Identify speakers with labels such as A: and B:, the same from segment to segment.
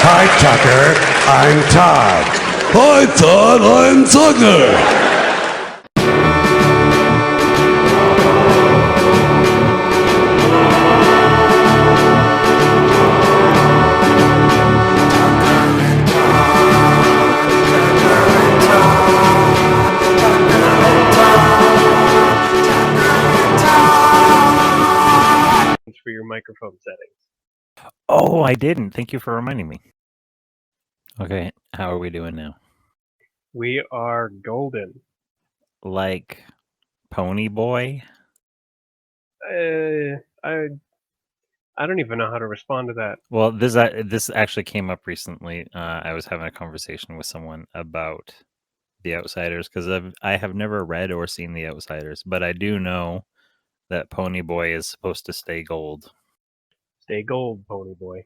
A: Hi, Tucker. I'm Todd. Hi, Todd. I'm Tucker.
B: For your microphone settings.
C: Oh, I didn't. Thank you for reminding me. Okay, how are we doing now?
B: We are golden.
C: Like Pony Boy?
B: I don't even know how to respond to that.
C: Well, this actually came up recently. I was having a conversation with someone about The Outsiders because I have never read or seen The Outsiders, but I do know that Pony Boy is supposed to stay gold.
B: Stay gold, Pony Boy.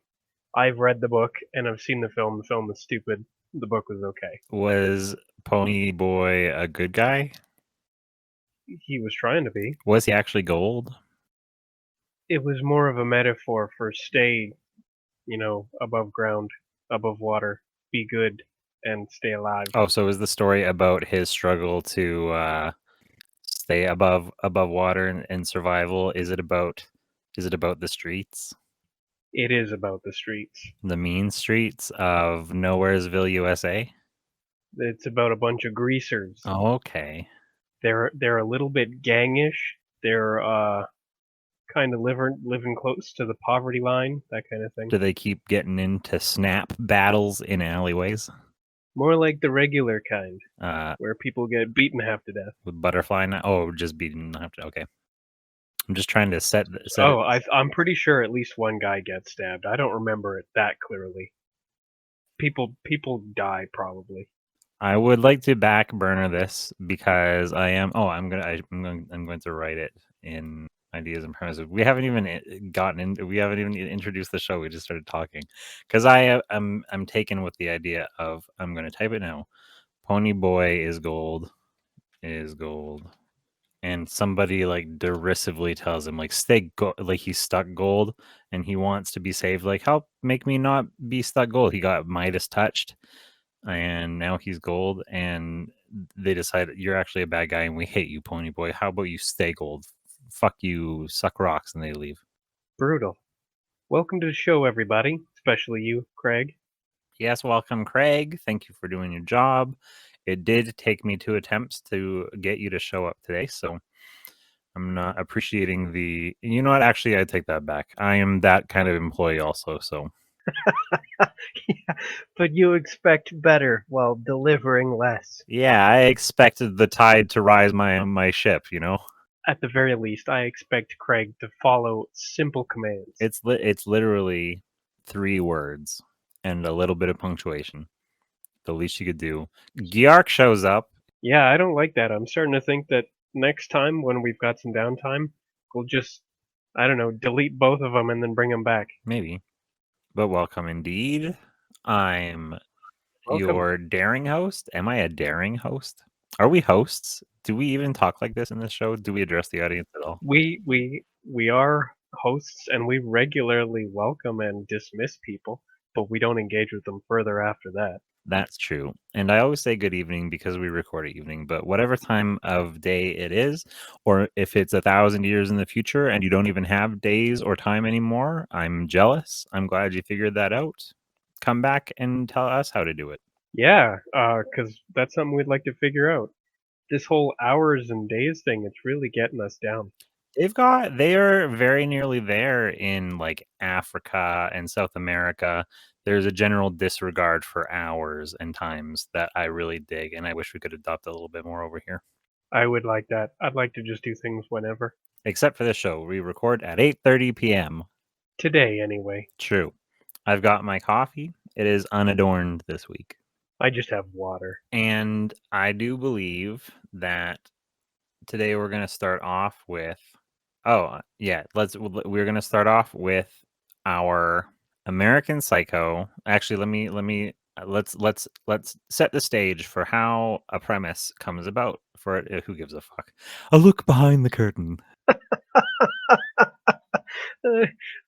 B: I've read the book and I've seen the film. The film is stupid. The book was okay.
C: Was Pony Boy a good guy?
B: He was trying to be.
C: Was he actually gold?
B: It was more of a metaphor for stay, above ground, above water, be good, and stay alive.
C: Oh, so is the story about his struggle to stay above water and survival? Is it about the streets?
B: It is about the streets.
C: The mean streets of Nowheresville, USA?
B: It's about a bunch of greasers.
C: Oh, okay.
B: They're a little bit gangish. They're kind of living close to the poverty line, that kind of thing.
C: Do they keep getting into snap battles in alleyways?
B: More like the regular kind,
C: Uh,
B: where people get beaten half to death.
C: with butterfly just beating after. Okay. I'm just trying to set
B: Oh, I'm pretty sure at least one guy gets stabbed. I don't remember it that clearly. People die probably.
C: I would like to back burner this because I'm going to write it in ideas and premises. We haven't even introduced the show. We just started talking because I'm taken with the idea of, I'm going to type it now. Pony Boy is gold, and somebody like derisively tells him like like he's stuck gold and he wants to be saved. Like, help make me not be stuck gold. He got Midas touched and now he's gold, and they decide you're actually a bad guy and we hate you, Pony Boy. How about you stay gold? Fuck you, suck rocks, and they leave.
B: Brutal. Welcome to the show, everybody, especially you, Craig.
C: Yes, welcome, Craig. Thank you for doing your job. It did take me 2 attempts to get you to show up today, so I'm not appreciating the... You know what? Actually, I take that back. I am that kind of employee also, so...
B: Yeah, but you expect better while delivering less.
C: Yeah, I expected the tide to rise my ship, you know?
B: At the very least, I expect Craig to follow simple commands.
C: It's literally 3 words and a little bit of punctuation. The least you could do. Gyark shows up.
B: Yeah, I don't like that. I'm starting to think that next time when we've got some downtime, we'll just, I don't know, delete both of them and then bring them back.
C: Maybe. But welcome indeed. I'm
B: Welcome.
C: your daring host. Am I a daring host? Are we hosts? Do we even talk like this in this show? Do we address the audience at all?
B: We are hosts and we regularly welcome and dismiss people, but we don't engage with them further after that.
C: That's true. And I always say good evening because we record at evening, but whatever time of day it is, or if it's 1,000 years in the future and you don't even have days or time anymore, I'm jealous. I'm glad you figured that out. Come back and tell us how to do it.
B: Yeah, because that's something we'd like to figure out. This whole hours and days thing, it's really getting us down.
C: They are very nearly there in like Africa and South America. There's a general disregard for hours and times that I really dig, and I wish we could adopt a little bit more over here.
B: I would like that. I'd like to just do things whenever.
C: Except for this show. We record at 8:30 p.m.
B: Today, anyway.
C: True. I've got my coffee. It is unadorned this week.
B: I just have water.
C: And I do believe that today we're going to start off with... Oh, yeah. We're going to start off with our American Psycho. Actually, let's set the stage for how a premise comes about. For it, who gives a fuck? A look behind the curtain.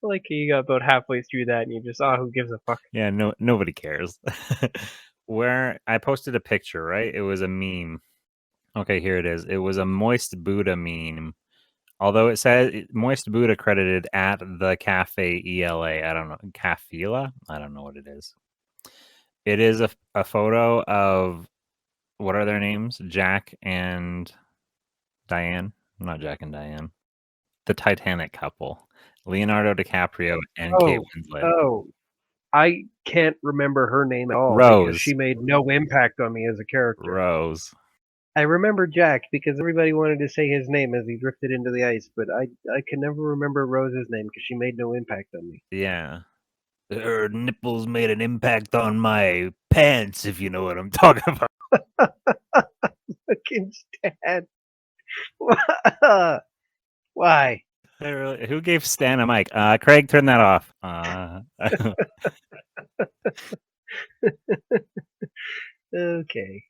B: Like you got about halfway through that and you just, who gives a fuck?
C: Yeah, nobody cares. Where I posted a picture, right? It was a meme. Okay, here it is. It was a Moist Buddha meme. Although it says Moist Buddha credited at the Cafe ELA. I don't know. Cafela? I don't know what it is. It is a photo of, what are their names? Jack and Diane? Not Jack and Diane. The Titanic couple. Leonardo DiCaprio and Kate
B: Oh,
C: Winslet.
B: oh, I can't remember her name at all because
C: Rose.
B: she made no impact on me as a character.
C: Rose.
B: I remember Jack because everybody wanted to say his name as he drifted into the ice, but I can never remember Rose's name because she made no impact on me.
C: Yeah. Her nipples made an impact on my pants, if you know what I'm talking about.
B: Fucking Stan. Why?
C: Who gave Stan a mic? Craig, turn that off.
B: Okay.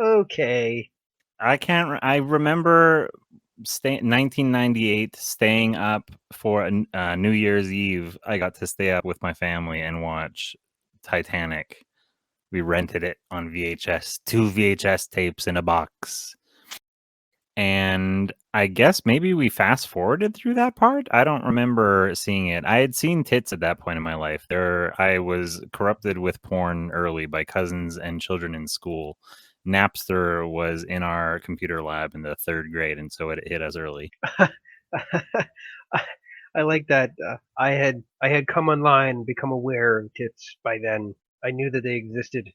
B: Okay.
C: I remember 1998 staying up for New Year's Eve. I got to stay up with my family and watch Titanic. We rented it on VHS, 2 VHS tapes in a box. And I guess maybe we fast forwarded through that part. I don't remember seeing it. I had seen tits at that point in my life. I was corrupted with porn early by cousins and children in school. Napster was in our computer lab in the 3rd grade, and so it hit us early.
B: I like that. I had come online and become aware of tits by then. I knew that they existed.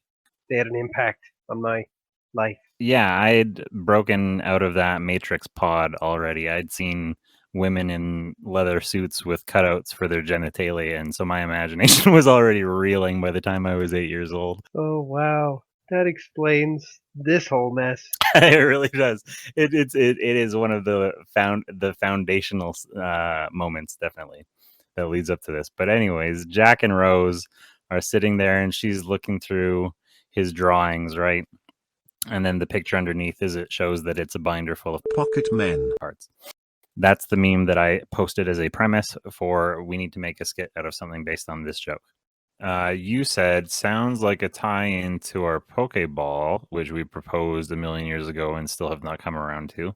B: They had an impact on my life.
C: Yeah, I had broken out of that Matrix pod already. I'd seen women in leather suits with cutouts for their genitalia, and so my imagination was already reeling by the time I was 8 years old.
B: Oh wow, that explains this whole mess.
C: It really does. It is one of the foundational moments, definitely, that leads up to this. But anyways, Jack and Rose are sitting there, and she's looking through his drawings, right? And then the picture underneath it shows that it's a binder full of
A: Pocket men
C: parts. That's the meme that I posted as a premise for we need to make a skit out of something based on this joke. You said, sounds like a tie-in to our Pokeball, which we proposed a million years ago and still have not come around to,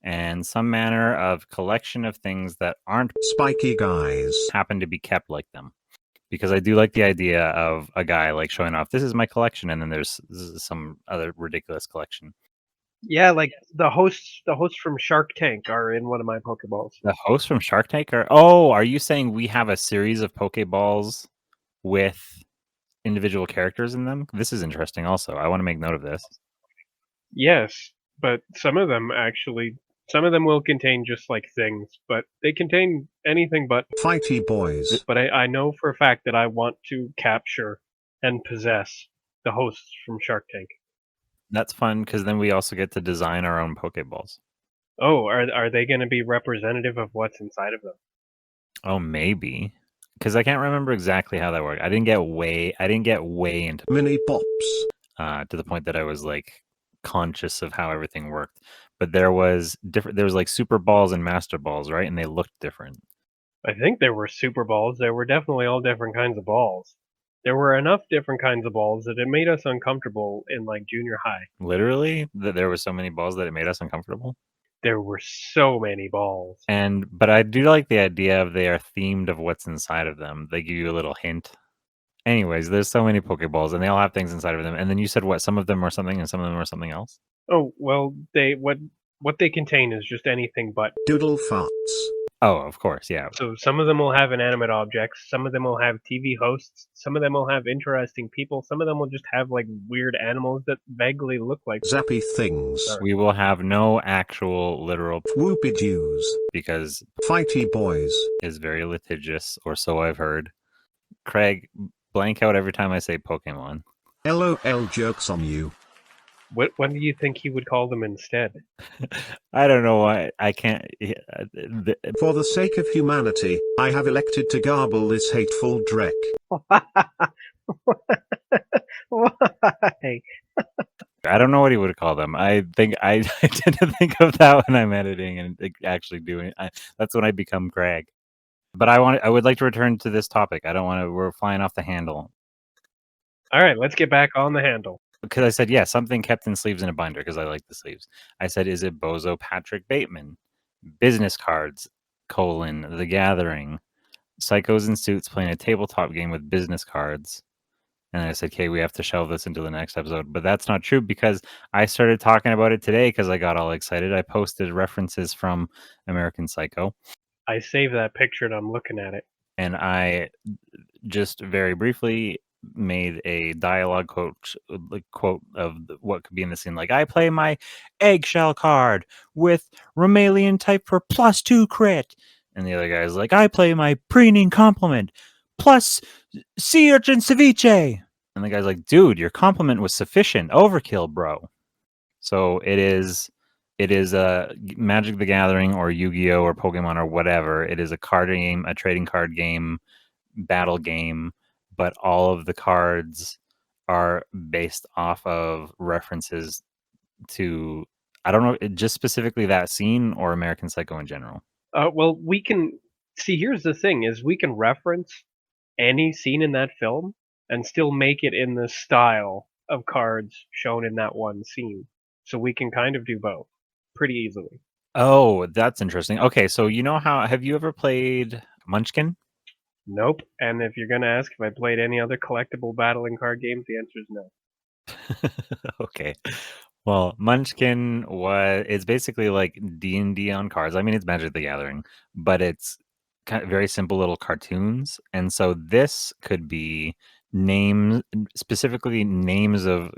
C: and some manner of collection of things that aren't
A: spiky guys
C: happen to be kept like them. Because I do like the idea of a guy like showing off, this is my collection, and then there's some other ridiculous collection.
B: Yeah, like the hosts from Shark Tank are in one of my Pokeballs.
C: The hosts from Shark Tank are you saying we have a series of Pokeballs with individual characters in them? This is interesting also. I want to make note of this.
B: Yes, but some of them will contain just like things, but they contain anything but
A: fighty boys.
B: But I know for a fact that I want to capture and possess the hosts from Shark Tank.
C: That's fun because then we also get to design our own Pokeballs.
B: Oh, are they going to be representative of what's inside of them?
C: Oh, maybe. Because I can't remember exactly how that worked. I didn't get way into
A: mini bops
C: to the point that I was like conscious of how everything worked. But there was like Super Balls and Master Balls, right? And they looked different.
B: I think there were Super Balls. There were definitely all different kinds of balls. There were enough different kinds of balls that it made us uncomfortable in like junior high.
C: Literally, that there were so many balls that it made us uncomfortable.
B: There were so many balls.
C: But I do like the idea of they are themed of what's inside of them. They give you a little hint. Anyways, there's so many Pokeballs, and they all have things inside of them. And then you said what? Some of them are something, and some of them are something else.
B: Oh well, what they contain is just anything but
A: doodle farts.
C: Oh, of course, yeah.
B: So some of them will have inanimate objects, some of them will have TV hosts, some of them will have interesting people, some of them will just have like weird animals that vaguely look like
A: zappy things.
C: We will have no actual literal
A: whoopie doos
C: because
A: fighty boys
C: is very litigious, or so I've heard. Craig, blank out every time I say Pokemon.
A: LOL jokes on you.
B: What do you think he would call them instead?
C: I don't know why. I can't.
A: For the sake of humanity, I have elected to garble this hateful dreck.
B: Why?
C: I don't know what he would call them. I think I tend to think of that when I'm editing and actually doing. That's when I become Craig. But I would like to return to this topic. I don't want to. We're flying off the handle
B: All right, let's get back on the handle.
C: because I said something kept in sleeves in a binder because I like the sleeves. I said, is it Bozo Patrick Bateman, business cards, The Gathering, psychos in suits playing a tabletop game with business cards. And I said, okay, we have to shelve this into the next episode. But that's not true because I started talking about it today because I got all excited. I posted references from American Psycho.
B: I saved that picture and I'm looking at it.
C: And I just very briefly made a dialogue quote of what could be in the scene. Like, I play my eggshell card with Romalian type for +2 crit. And the other guy's like, I play my preening compliment plus sea urchin ceviche. And the guy's like, dude, your compliment was sufficient. Overkill, bro. So it is Magic the Gathering or Yu-Gi-Oh! Or Pokemon or whatever. It is a card game, a trading card game, battle game, but all of the cards are based off of references to, I don't know, just specifically that scene or American Psycho in general.
B: Well, we can see. Here's the thing: is we can reference any scene in that film and still make it in the style of cards shown in that one scene. So we can kind of do both pretty easily.
C: Oh, that's interesting. Okay, so you know how have you ever played Munchkin?
B: Nope. And if you're gonna ask if I played any other collectible battling card games, the answer is no.
C: Okay. Well, Munchkin it's basically like D&D on cards. I mean, it's Magic the Gathering, but it's kind of very simple little cartoons. And so this could be names, specifically names of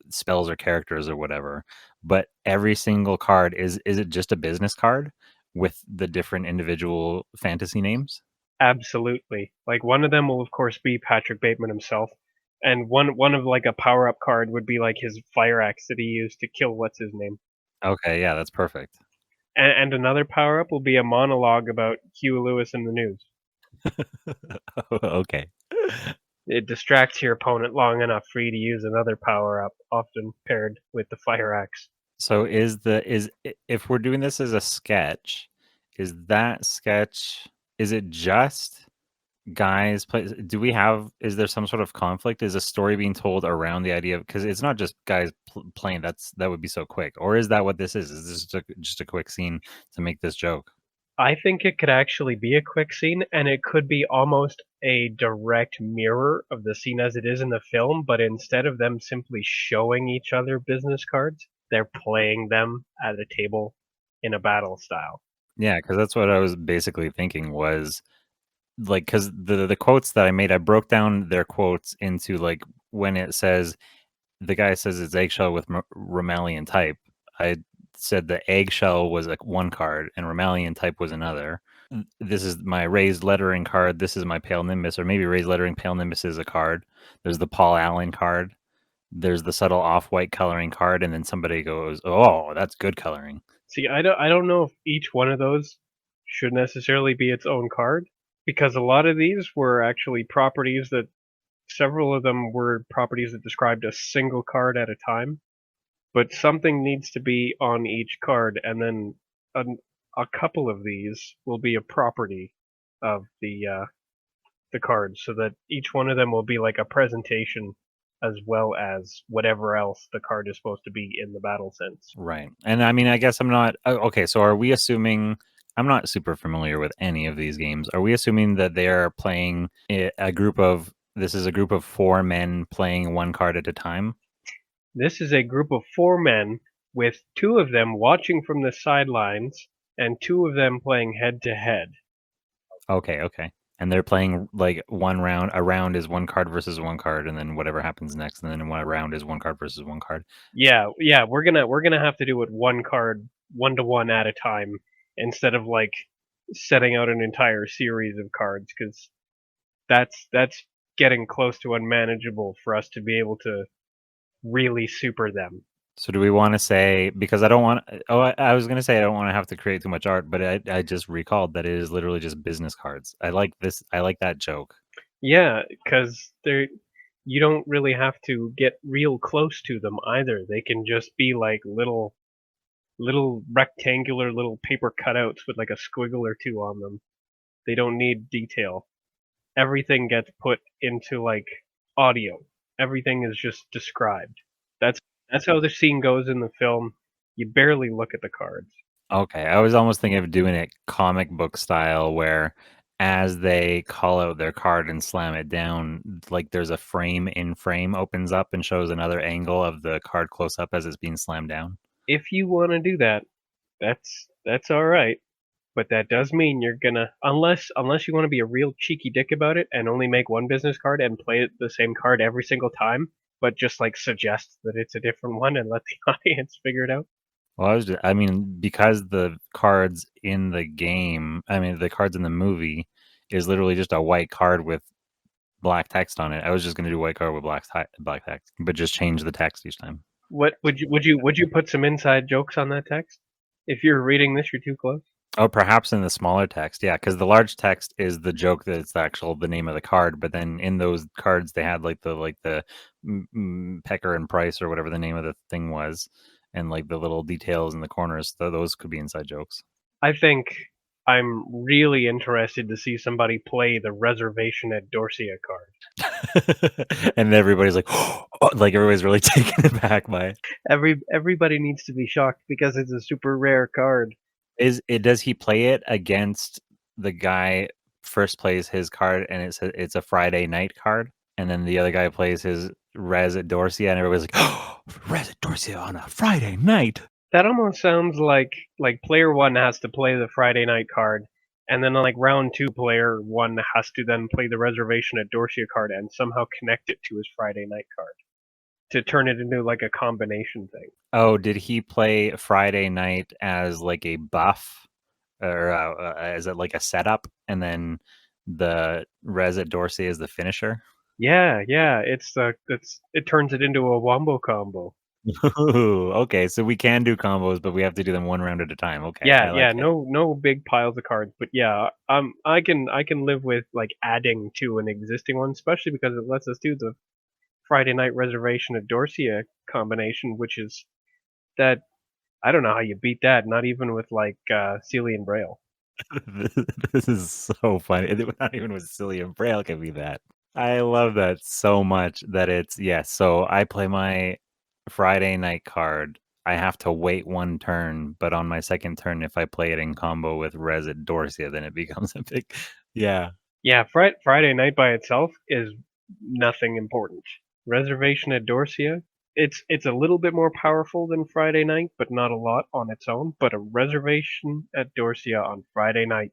C: spells or characters or whatever. But every single card is it just a business card with the different individual fantasy names?
B: Absolutely. Like one of them will of course be Patrick Bateman himself. And one of like a power up card would be like his fire axe that he used to kill what's his name.
C: Okay, yeah, that's perfect.
B: And another power up will be a monologue about Huey Lewis and the news.
C: Okay.
B: It distracts your opponent long enough for you to use another power up, often paired with the fire axe.
C: So if we're doing this as a sketch, is it just guys play? Is there some sort of conflict? Is a story being told around the idea of, because it's not just guys playing, that would be so quick. Or is that what this is? Is this just a quick scene to make this joke?
B: I think it could actually be a quick scene, and it could be almost a direct mirror of the scene as it is in the film, but instead of them simply showing each other business cards, they're playing them at a table in a battle style.
C: Yeah, because that's what I was basically thinking was like, because the quotes that I made, I broke down their quotes into like when it says the guy says it's eggshell with Romalian type. I said the eggshell was like one card and Romalian type was another. This is my raised lettering card. This is my pale nimbus, or maybe raised lettering pale nimbus is a card. There's the Paul Allen card. There's the subtle off-white coloring card, and then somebody goes, "Oh, that's good coloring."
B: See, I don't know if each one of those should necessarily be its own card, because a lot of these were actually properties that several of them were properties that described a single card at a time. But something needs to be on each card, and then a couple of these will be a property of the cards, so that each one of them will be like a presentation as well as whatever else the card is supposed to be in the battle sense.
C: Right. And I mean, I guess I'm not okay. So are we assuming? I'm not super familiar with any of these games. Are we assuming that they are playing a group of? This is a group of 4 men playing one card at a time.
B: This is a group of 4 men, with 2 of them watching from the sidelines and 2 of them playing head to head.
C: Okay, okay. And they're playing like one round. A round is one card versus one card, and then whatever happens next, and then one round is one card versus one card.
B: Yeah, we're gonna have to do it one card, 1-to-1 at a time, instead of like setting out an entire series of cards, because that's getting close to unmanageable for us to be able to really super them.
C: So do we want to say, because I don't want? Oh, I was gonna say I don't want to have to create too much art, but I just recalled that it is literally just business cards. I like this. I like that joke.
B: Yeah, because they're you don't really have to get real close to them either. They can just be like little rectangular little paper cutouts with like a squiggle or two on them They don't need detail. Everything gets put into like audio. Everything is just described. That's how the scene goes in the film. You barely look at the cards.
C: Okay, I was almost thinking of doing it comic book style, where as they call out their card and slam it down, like there's a frame in frame opens up and shows another angle of the card close up as it's being slammed down.
B: If you want to do that, that's all right. But that does mean you're gonna, unless you want to be a real cheeky dick about it and only make one business card and play the same card every single time, but just like suggest that it's a different one and let the audience figure it out.
C: Well, I mean, because the cards in the game, I mean, the cards in the movie is literally just a white card with black text on it. I was just gonna do white card with black text, but just change the text each time.
B: What would you put some inside jokes on that text? If you're reading this, you're too close.
C: Oh, perhaps in the smaller text, yeah, because the large text is the joke that it's the name of the card. But then in those cards, they had like the pecker and price or whatever the name of the thing was, and like the little details in the corners. Those could be inside jokes.
B: I think I'm really interested to see somebody play the reservation at Dorsia card.
C: And everybody's like, oh, like everybody's really taken aback by it.
B: Everybody needs to be shocked because it's a super rare card.
C: Does he play it against the guy first plays his card and it's a Friday night card, and then the other guy plays his Res at Dorsia, and everybody's like, oh, Res at Dorsia on a Friday night?
B: That almost sounds like player one has to play the Friday night card, and then like round two, player one has to then play the reservation at Dorsia card and somehow connect it to his Friday night card to turn it into like a combination thing.
C: Oh, did he play Friday night as like a buff, or as like a setup, and then the Res at Dorsia is the finisher?
B: Yeah, it turns it into a wombo combo.
C: Ooh, okay, so we can do combos, but we have to do them one round at a time. Okay,
B: Yeah,
C: I like it.
B: no big piles of cards, but yeah, I can live with like adding to an existing one, especially because it lets us do the Friday night reservation at Dorsia combination, which is that I don't know how you beat that, not even with like Celian Braille.
C: This is so funny. Not even with Silly and Braille can be that. I love that so much that it's, yes. So I play my Friday night card. I have to wait one turn, but on my second turn, if I play it in combo with Res at Dorsia, then it becomes a big, yeah.
B: Yeah, Friday night by itself is nothing important. Reservation at Dorsia, it's a little bit more powerful than Friday night, but not a lot on its own. But a reservation at Dorsia on Friday night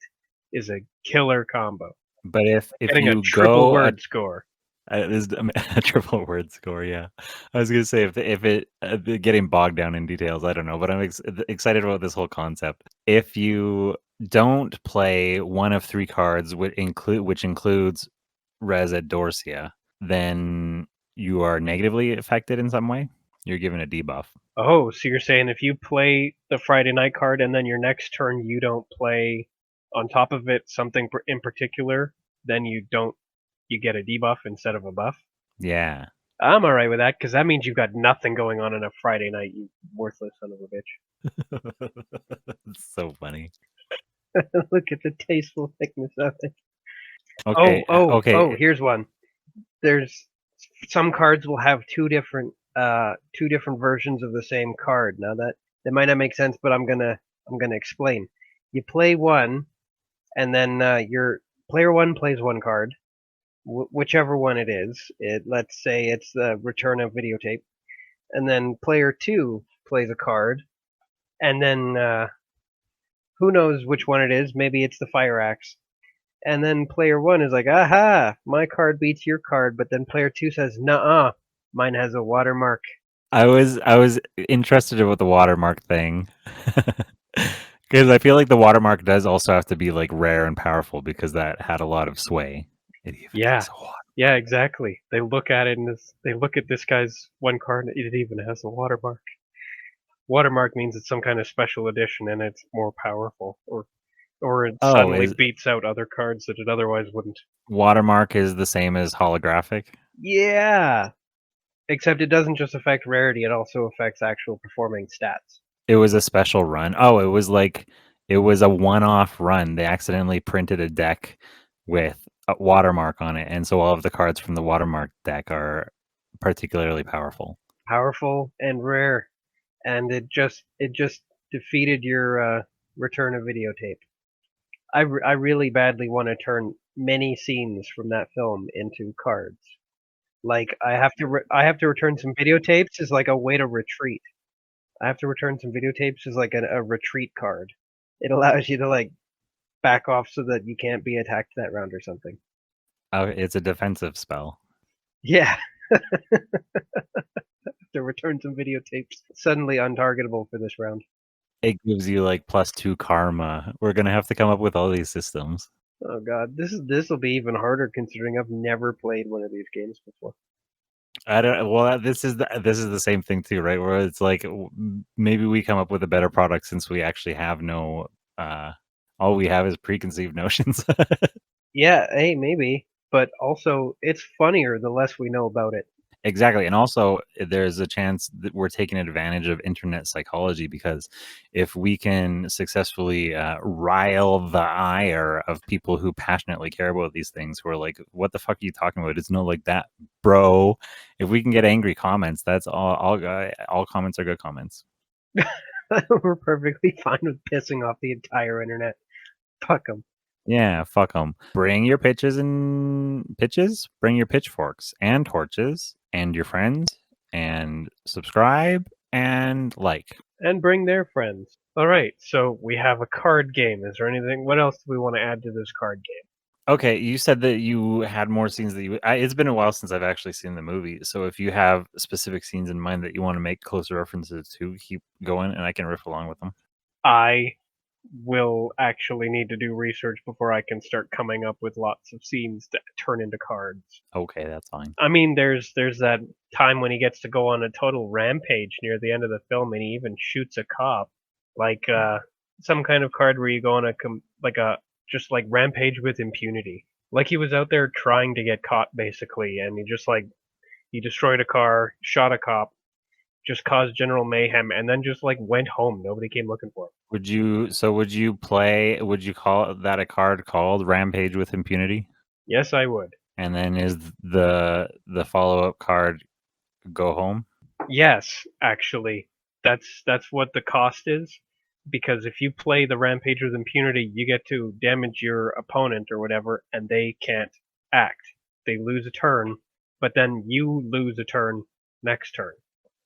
B: is a killer combo.
C: But if
B: Getting
C: you
B: a triple
C: go
B: word score.
C: This a triple word score, yeah. I was gonna say if it getting bogged down in details, I don't know, but I'm excited about this whole concept. If you don't play one of three cards, which includes Res at Dorsia, then you are negatively affected in some way. You're given a debuff.
B: Oh, so you're saying if you play the Friday night card and then your next turn you don't play on top of it something in particular, then you get a debuff instead of a buff?
C: Yeah.
B: I'm alright with that because that means you've got nothing going on a Friday night, you worthless son of a bitch.
C: It's so funny.
B: Look at the tasteful thickness of it.
C: Okay. Okay.
B: Oh, here's one. There's some cards will have two different versions of the same card. Now that might not make sense, but I'm gonna explain. You play one, and then your player one plays one card, whichever one it is. Let's say it's the return of videotape, and then player two plays a card, and then who knows which one it is? Maybe it's the fire axe. And then player one is like, aha, my card beats your card, but then player two says, nuh-uh, mine has a watermark.
C: I was interested about the watermark thing. Because I feel like the watermark does also have to be like rare and powerful because that had a lot of sway. It even has a watermark.
B: Yeah, exactly. They look at it and they look at this guy's one card and it even has a watermark. Watermark means it's some kind of special edition and it's more powerful, or it suddenly beats out other cards that it otherwise wouldn't.
C: Watermark is the same as holographic?
B: Yeah. Except it doesn't just affect rarity, it also affects actual performing stats.
C: It was a special run. Oh, it was like It was a one-off run. They accidentally printed a deck with a watermark on it, and so all of the cards from the watermark deck are particularly powerful.
B: Powerful and rare, and it just defeated your return of videotape. I really badly want to turn many scenes from that film into cards. Like I have to return some videotapes as like a way to retreat. I have to return some videotapes as like a retreat card. It allows you to like back off so that you can't be attacked that round or something.
C: It's a defensive spell.
B: Yeah. To return some videotapes. Suddenly untargetable for this round.
C: It gives you like +2 karma. We're gonna have to come up with all these systems.
B: Oh god, this will be even harder considering I've never played one of these games before.
C: I don't. Well, this is the same thing too, right? Where it's like maybe we come up with a better product since we actually have no. All we have is preconceived notions.
B: Yeah, hey, maybe. But also, it's funnier the less we know about it.
C: Exactly. And also, there's a chance that we're taking advantage of internet psychology because if we can successfully rile the ire of people who passionately care about these things, who are like, what the fuck are you talking about? It's not like that, bro. If we can get angry comments, that's all comments are good comments.
B: We're perfectly fine with pissing off the entire internet. Fuck them.
C: Yeah, fuck them. Bring your pitches, bring your pitchforks and torches and your friends and subscribe and like.
B: And bring their friends. Alright, so we have a card game. Is there anything? What else do we want to add to this card game?
C: Okay, you said that you had more scenes that it's been a while since I've actually seen the movie. So if you have specific scenes in mind that you want to make closer references to, keep going and I can riff along with them.
B: I will actually need to do research before I can start coming up with lots of scenes that turn into cards.
C: Okay, that's fine.
B: I mean, there's that time when he gets to go on a total rampage near the end of the film, and he even shoots a cop, like some kind of card where you go on just like rampage with impunity. Like he was out there trying to get caught basically, and he destroyed a car, shot a cop, just caused general mayhem, and then just like went home. Nobody came looking for him.
C: Would you call that a card called Rampage with Impunity?
B: Yes, I would.
C: And then is the follow-up card Go Home?
B: Yes, actually, that's what the cost is. Because if you play the Rampage with Impunity, you get to damage your opponent or whatever, and they can't act. They lose a turn, but then you lose a turn next turn.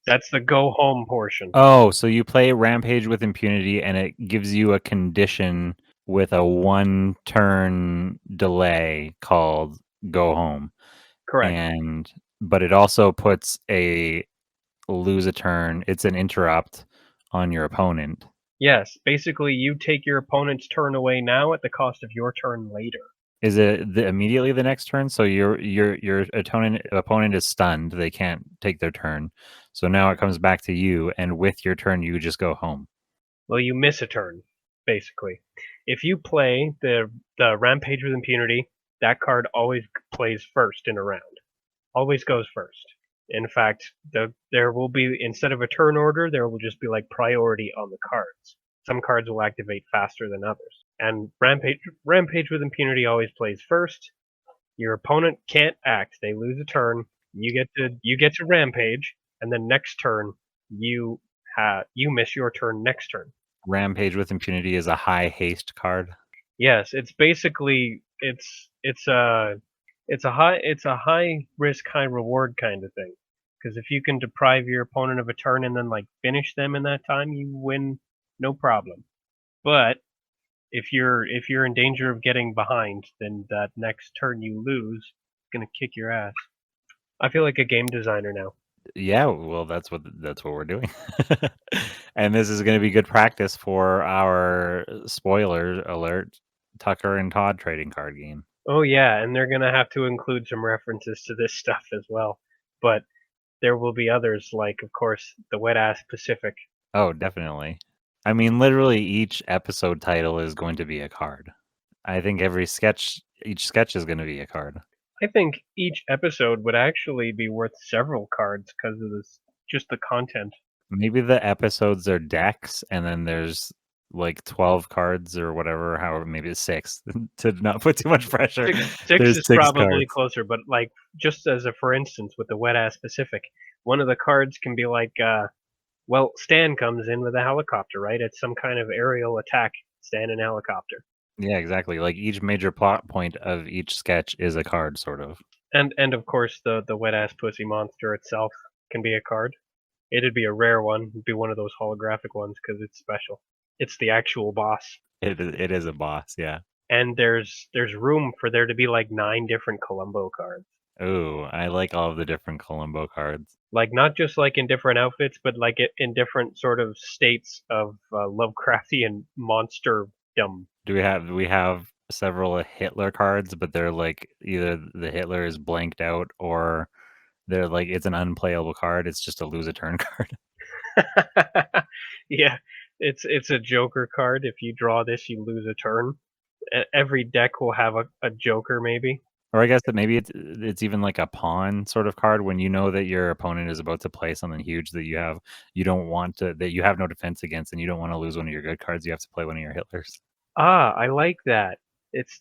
B: That's the go home portion.
C: Oh, so you play Rampage with Impunity and it gives you a condition with a 1 turn delay called Go Home.
B: Correct.
C: But it also puts a lose a turn. It's an interrupt on your opponent.
B: Yes, basically you take your opponent's turn away now at the cost of your turn later.
C: Is it immediately the next turn? So your opponent is stunned. They can't take their turn. So now it comes back to you, and with your turn, you just go home.
B: Well, you miss a turn, basically. If you play the Rampage with Impunity, that card always plays first in a round. Always goes first. In fact, there will be, instead of a turn order, there will just be like priority on the cards. Some cards will activate faster than others. And Rampage with Impunity always plays first. Your opponent can't act. They lose a turn. You get to Rampage, and then next turn you miss your turn next turn.
C: Rampage with Impunity is a high haste card.
B: Yes, it's basically it's a high risk, high reward kind of thing. Because if you can deprive your opponent of a turn and then like finish them in that time, you win, no problem. But if you're in danger of getting behind, then that next turn you lose is gonna kick your ass. I feel like a game designer now.
C: Yeah, well, that's what we're doing. And this is going to be good practice for our spoiler alert Tucker and Todd trading card game.
B: Oh yeah, and they're gonna have to include some references to this stuff as well. But there will be others, like of course the wet ass Pacific.
C: Oh, definitely. I mean, literally each episode title is going to be a card. I think each sketch is going to be a card.
B: I think each episode would actually be worth several cards because of just the content.
C: Maybe the episodes are decks, and then there's like 12 cards or whatever, however, maybe it's 6 to not put too much pressure.
B: Six
C: There's
B: is
C: 6
B: probably
C: cards.
B: closer, but like just as a for instance with the wet ass Pacific, one of the cards can be like, well, Stan comes in with a helicopter, right? It's some kind of aerial attack. Stan and helicopter,
C: Yeah, exactly. Like each major plot point of each sketch is a card, sort of.
B: and of course the wet ass pussy monster itself can be a card. It'd be a rare one. It'd be one of those holographic ones because it's special. It's the actual boss.
C: It is a boss, yeah.
B: And there's room for there to be like 9 different Columbo cards.
C: Ooh, I like all of the different Columbo cards.
B: Like not just like in different outfits, but like in different sort of states of Lovecraftian monsterdom.
C: We have several Hitler cards, but they're like either the Hitler is blanked out or they're like it's an unplayable card. It's just a lose a turn card.
B: Yeah, it's a Joker card. If you draw this, you lose a turn. Every deck will have a Joker, maybe.
C: Or I guess that maybe it's even like a pawn sort of card when you know that your opponent is about to play something huge that you don't want to that you have no defense against and you don't want to lose one of your good cards. You have to play one of your Hitlers.
B: Ah, I like that. It's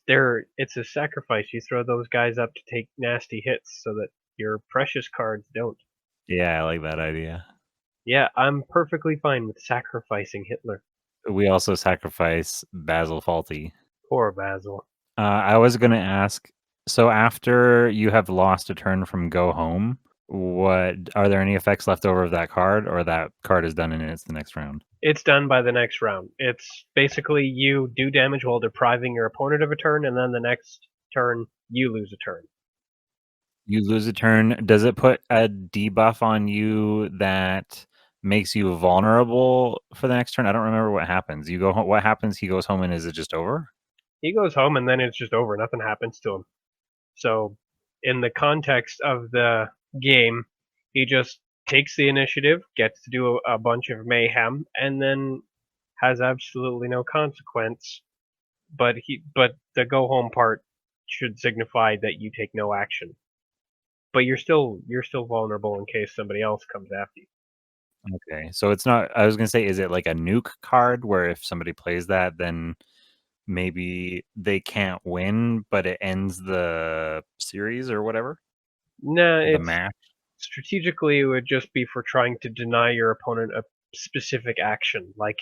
B: a sacrifice. You throw those guys up to take nasty hits so that your precious cards don't.
C: Yeah, I like that idea.
B: Yeah, I'm perfectly fine with sacrificing Hitler.
C: We also sacrifice Basil Faulty.
B: Poor Basil.
C: I was going to ask, so after you have lost a turn from Go Home, what are there any effects left over of that card, or that card is done and it's the next round?
B: It's done by the next round. It's basically you do damage while depriving your opponent of a turn, and then the next turn you lose a turn.
C: You lose a turn. Does it put a debuff on you that makes you vulnerable for the next turn? I don't remember what happens. You go home. What happens? He goes home, and is it just over?
B: He goes home, and then it's just over. Nothing happens to him. So, in the context of the game, he just takes the initiative, gets to do a bunch of mayhem, and then has absolutely no consequence. But the go home part should signify that you take no action. But you're still vulnerable in case somebody else comes after you.
C: Okay, so it's not. I was gonna say, is it like a nuke card where if somebody plays that, then maybe they can't win, but it ends the series or whatever,
B: Nah,
C: or the
B: it's
C: match?
B: strategically it would just be for trying to deny your opponent a specific action. Like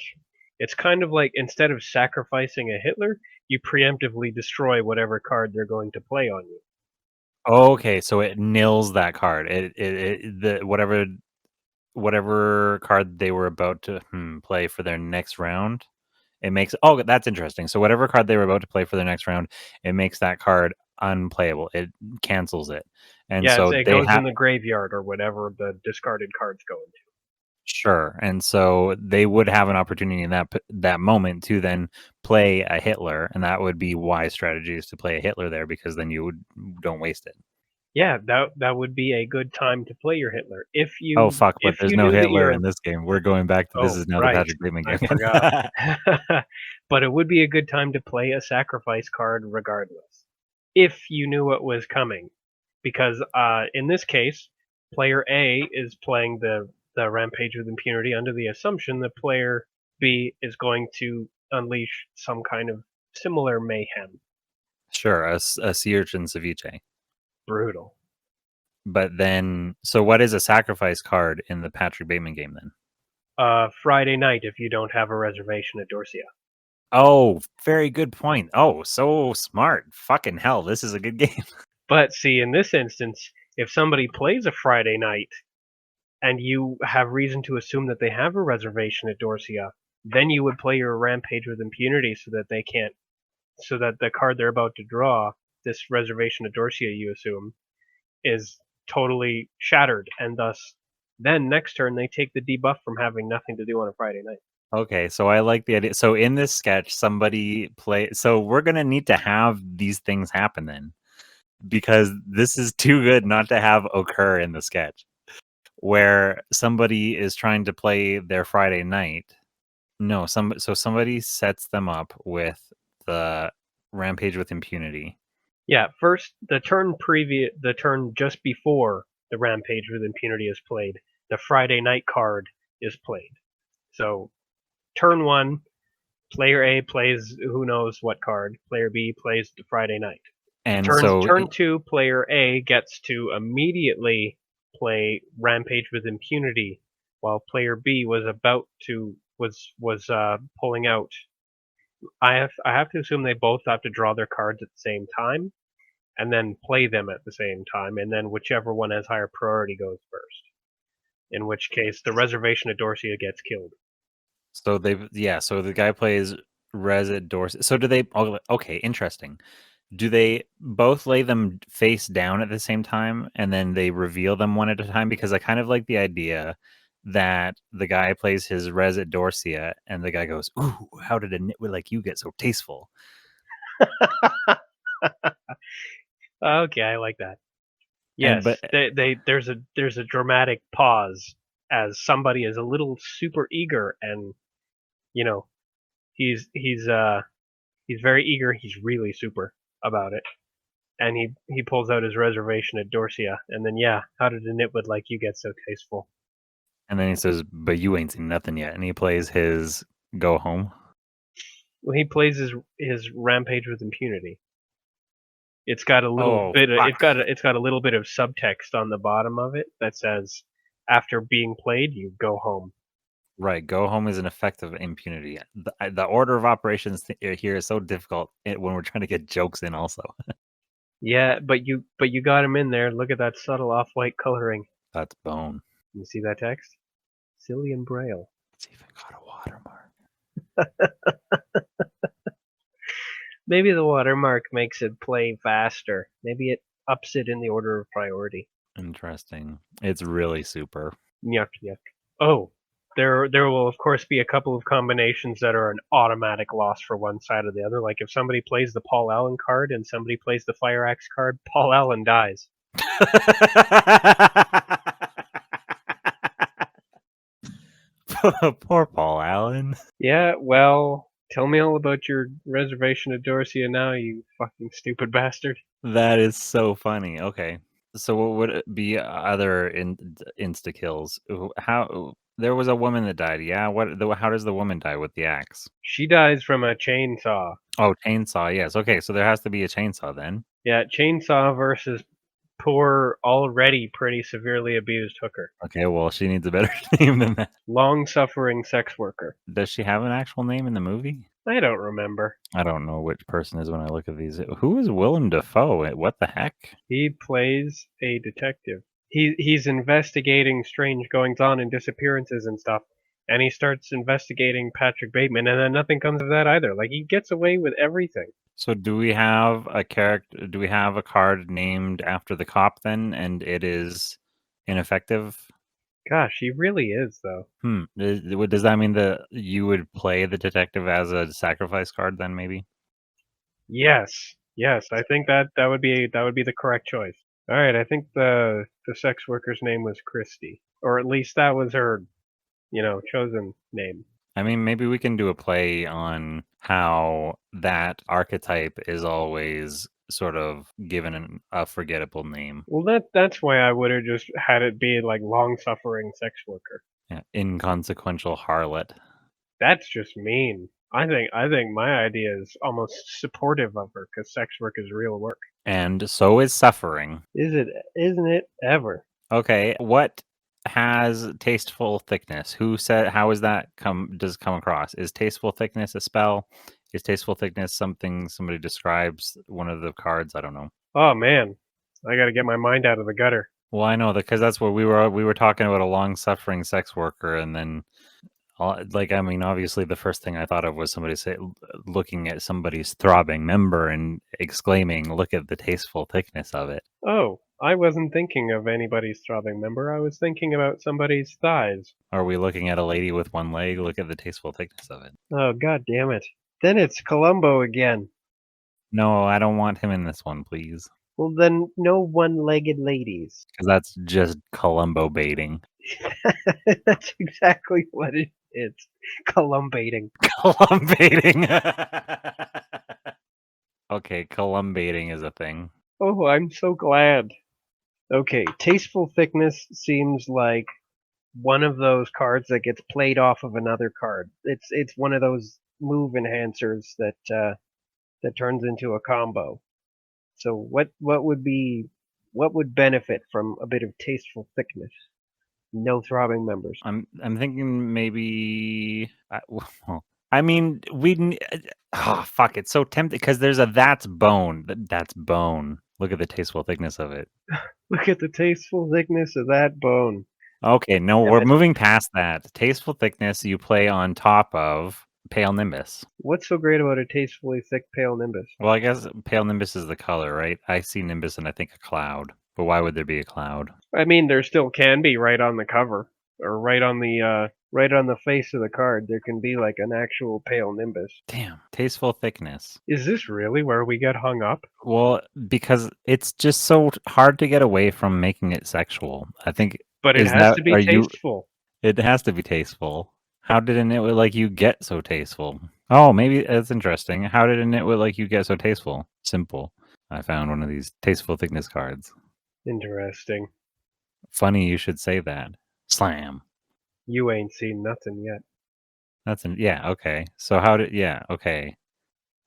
B: it's kind of like instead of sacrificing a Hitler, you preemptively destroy whatever card they're going to play on you.
C: Okay, so it nils that card. The whatever card they were about to play for their next round. It makes that's interesting. So whatever card they were about to play for their next round, it makes that card unplayable. It cancels it, and
B: Yeah,
C: so
B: it
C: they
B: goes
C: have
B: in the graveyard or whatever the discarded cards go into.
C: sure, and so they would have an opportunity in that moment to then play a Hitler, and that would be wise strategies to play a Hitler there because then don't waste it.
B: Yeah, that would be a good time to play your Hitler
C: Oh fuck! But
B: if
C: there's
B: you
C: no
B: knew that
C: Hitler
B: you're
C: in this game. We're going back to this
B: oh
C: is now the
B: right,
C: Patrick Bateman
B: I
C: game.
B: forgot. But it would be a good time to play a sacrifice card regardless, if you knew what was coming, because in this case, player A is playing the Rampage with Impunity under the assumption that player B is going to unleash some kind of similar mayhem.
C: Sure, a sea urchin ceviche.
B: Brutal.
C: But then, so what is a sacrifice card in the Patrick Bateman game then?
B: Friday night if you don't have a reservation at Dorsia.
C: Oh, very good point. Oh, so smart. Fucking hell, this is a good game.
B: But see, in this instance, if somebody plays a Friday night and you have reason to assume that they have a reservation at Dorsia, then you would play your Rampage with Impunity so that they can't, so that the card they're about to draw, this reservation at Dorsia you assume, is totally shattered, and thus, then next turn they take the debuff from having nothing to do on a Friday night.
C: Okay, so I like the idea. So in this sketch, somebody play. So we're gonna need to have these things happen then, because this is too good not to have occur in the sketch, where somebody is trying to play their Friday night. No, somebody sets them up with the Rampage with Impunity.
B: Yeah, first the turn just before the Rampage with Impunity is played, the Friday night card is played. So turn one, Player A plays who knows what card. Player B plays the Friday night.
C: And
B: Turn 2, player A gets to immediately play Rampage with Impunity, while player B was pulling out. I have to assume they both have to draw their cards at the same time, and then play them at the same time, and then whichever one has higher priority goes first. In which case, the Reservation of Dorsia gets killed.
C: So so the guy plays Res at Dorset. So do they? Okay, interesting. Do they both lay them face down at the same time and then they reveal them one at a time? Because I kind of like the idea that the guy plays his Res at Dorsia and the guy goes, "Ooh, how did a nitwit like you get so tasteful?"
B: Okay, I like that.
C: And
B: Yes, there's a dramatic pause as somebody is a little super eager, and you know he's very eager. He's really super about it, and he pulls out his Reservation at Dorsia, and then how did a nitwit like you get so tasteful?
C: and then he says, "But you ain't seen nothing yet," and he plays his Go Home.
B: Well, he plays his Rampage with Impunity. It's got a little
C: Oh,
B: bit.
C: fuck.
B: It's got a little bit of subtext on the bottom of it that says, "After being played, you go home."
C: Right, Go Home is an effect of impunity. The order of operations here is so difficult when we're trying to get jokes in. Also,
B: Yeah, but you got him in there. Look at that subtle off-white coloring.
C: that's bone.
B: You see that text? Cillian Braille.
C: It's even got a watermark.
B: Maybe the watermark makes it play faster. Maybe it ups it in the order of priority.
C: Interesting. It's really super.
B: Yuck, yuck. Oh, there will of course be a couple of combinations that are an automatic loss for one side or the other. Like if somebody plays the Paul Allen card and somebody plays the Fire Axe card, Paul Allen dies.
C: Poor Paul Allen.
B: Yeah, well, tell me all about your Reservation of Dorsia now, you fucking stupid bastard.
C: That is so funny. Okay. So what would it be other insta kills? How there was a woman that died. Yeah. How does the woman die with the axe?
B: She dies from a chainsaw.
C: Oh, chainsaw. Yes. Okay. So there has to be a chainsaw then.
B: Yeah, chainsaw versus poor, already pretty severely abused hooker.
C: Okay. Well, she needs a better name than that.
B: Long-suffering sex worker.
C: Does she have an actual name in the movie?
B: I don't remember.
C: I don't know which person is when I look at these. Who is Willem Dafoe? What the heck?
B: He plays a detective. He's investigating strange goings-on and disappearances and stuff, and he starts investigating Patrick Bateman, and then nothing comes of that either. Like, he gets away with everything.
C: So do we have a character? Do we have a card named after the cop then, and it is ineffective?
B: Gosh, he really is, though.
C: Does that mean that you would play the detective as a sacrifice card then, maybe?
B: Yes, I think that would be the correct choice. All right, I think the sex worker's name was Christy, or at least that was her, chosen name.
C: I mean, maybe we can do a play on how that archetype is always sort of given a forgettable name.
B: Well, that's why I would have just had it be like long-suffering sex worker.
C: Yeah, inconsequential harlot.
B: That's just mean. I think my idea is almost supportive of her because sex work is real work.
C: And so is suffering.
B: Isn't it ever?
C: Okay, what has tasteful thickness? Who said? How is that does come across? Is tasteful thickness a spell? Is tasteful thickness something somebody describes one of the cards? I don't know.
B: Oh man, I got to get my mind out of the gutter.
C: Well, I know that because that's what we were talking about, a long-suffering sex worker, and then I mean, obviously the first thing I thought of was somebody looking at somebody's throbbing member and exclaiming, "Look at the tasteful thickness of it."
B: Oh, I wasn't thinking of anybody's throbbing member. I was thinking about somebody's thighs.
C: Are we looking at a lady with one leg? Look at the tasteful thickness of it.
B: Oh, god damn it. Then it's Columbo again.
C: No, I don't want him in this one, please.
B: Well, then no one-legged ladies.
C: Because that's just Columbo baiting.
B: That's exactly what it is. Columbating.
C: Columbating. Okay, columbating is a thing.
B: Oh, I'm so glad. Okay, tasteful thickness seems like one of those cards that gets played off of another card. It's one of those move enhancers that turns into a combo. So what would benefit from a bit of tasteful thickness? No throbbing members.
C: I'm thinking maybe. Well, I mean, we. Oh fuck! It's so tempting because there's a that's bone. That's bone. Look at the tasteful thickness of it.
B: Look at the tasteful thickness of that bone.
C: Okay, no,
B: Damn
C: we're
B: it.
C: moving past that. Tasteful thickness you play on top of pale nimbus.
B: What's so great about a tastefully thick pale nimbus?
C: Well, I guess pale nimbus is the color, right? I see nimbus and I think a cloud. But why would there be a cloud?
B: I mean, there still can be right on the cover or right on the face of the card. There can be like an actual pale nimbus.
C: Damn, tasteful thickness.
B: Is this really where we get hung up?
C: Well, because it's just so hard to get away from making it sexual. I think.
B: But it
C: Is
B: has
C: that
B: to be
C: are you?
B: tasteful.
C: It has to be tasteful. How did an Nitwit like you get so tasteful? Oh, maybe that's interesting. How did a Nitwit like you get so tasteful? Simple. I found one of these tasteful thickness cards.
B: Interesting.
C: Funny you should say that. Slam.
B: You ain't seen nothing yet.
C: Yeah, okay. So okay.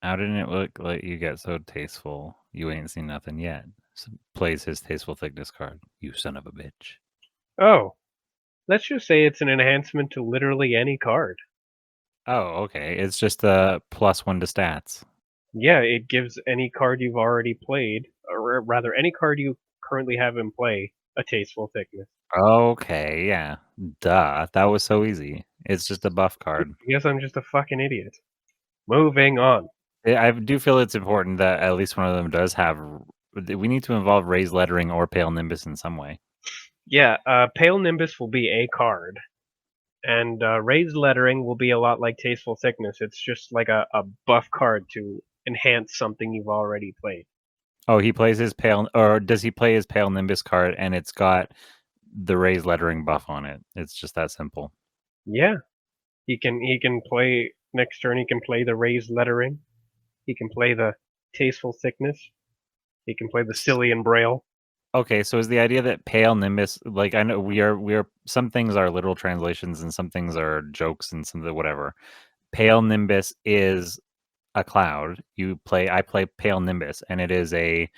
C: How did it look like you get so tasteful? You ain't seen nothing yet. So plays his tasteful thickness card. You son of a bitch.
B: Oh, let's just say it's an enhancement to literally any card.
C: Oh, okay. It's just a +1 to stats.
B: Yeah, it gives any card you've already played, or rather any card you currently have in play, a tasteful thickness.
C: Okay, yeah. Duh. That was so easy. It's just a buff card.
B: I guess I'm just a fucking idiot. Moving on.
C: I do feel it's important that at least one of them does have. We need to involve raised lettering or pale nimbus in some way.
B: Yeah, Pale Nimbus will be a card, and Raised Lettering will be a lot like Tasteful Thickness. It's just like a buff card to enhance something you've already played.
C: Oh, he plays his pale, or does he play his pale nimbus card and it's got the raised lettering buff on it? It's just that simple.
B: Yeah, he can play next turn. He can play the Raised Lettering. He can play the Tasteful Thickness. He can play the Cillian Braille.
C: Okay, so is the idea that pale nimbus, like I know we are some things are literal translations and some things are jokes and some of the whatever. Pale nimbus is a cloud. I play pale nimbus and it is a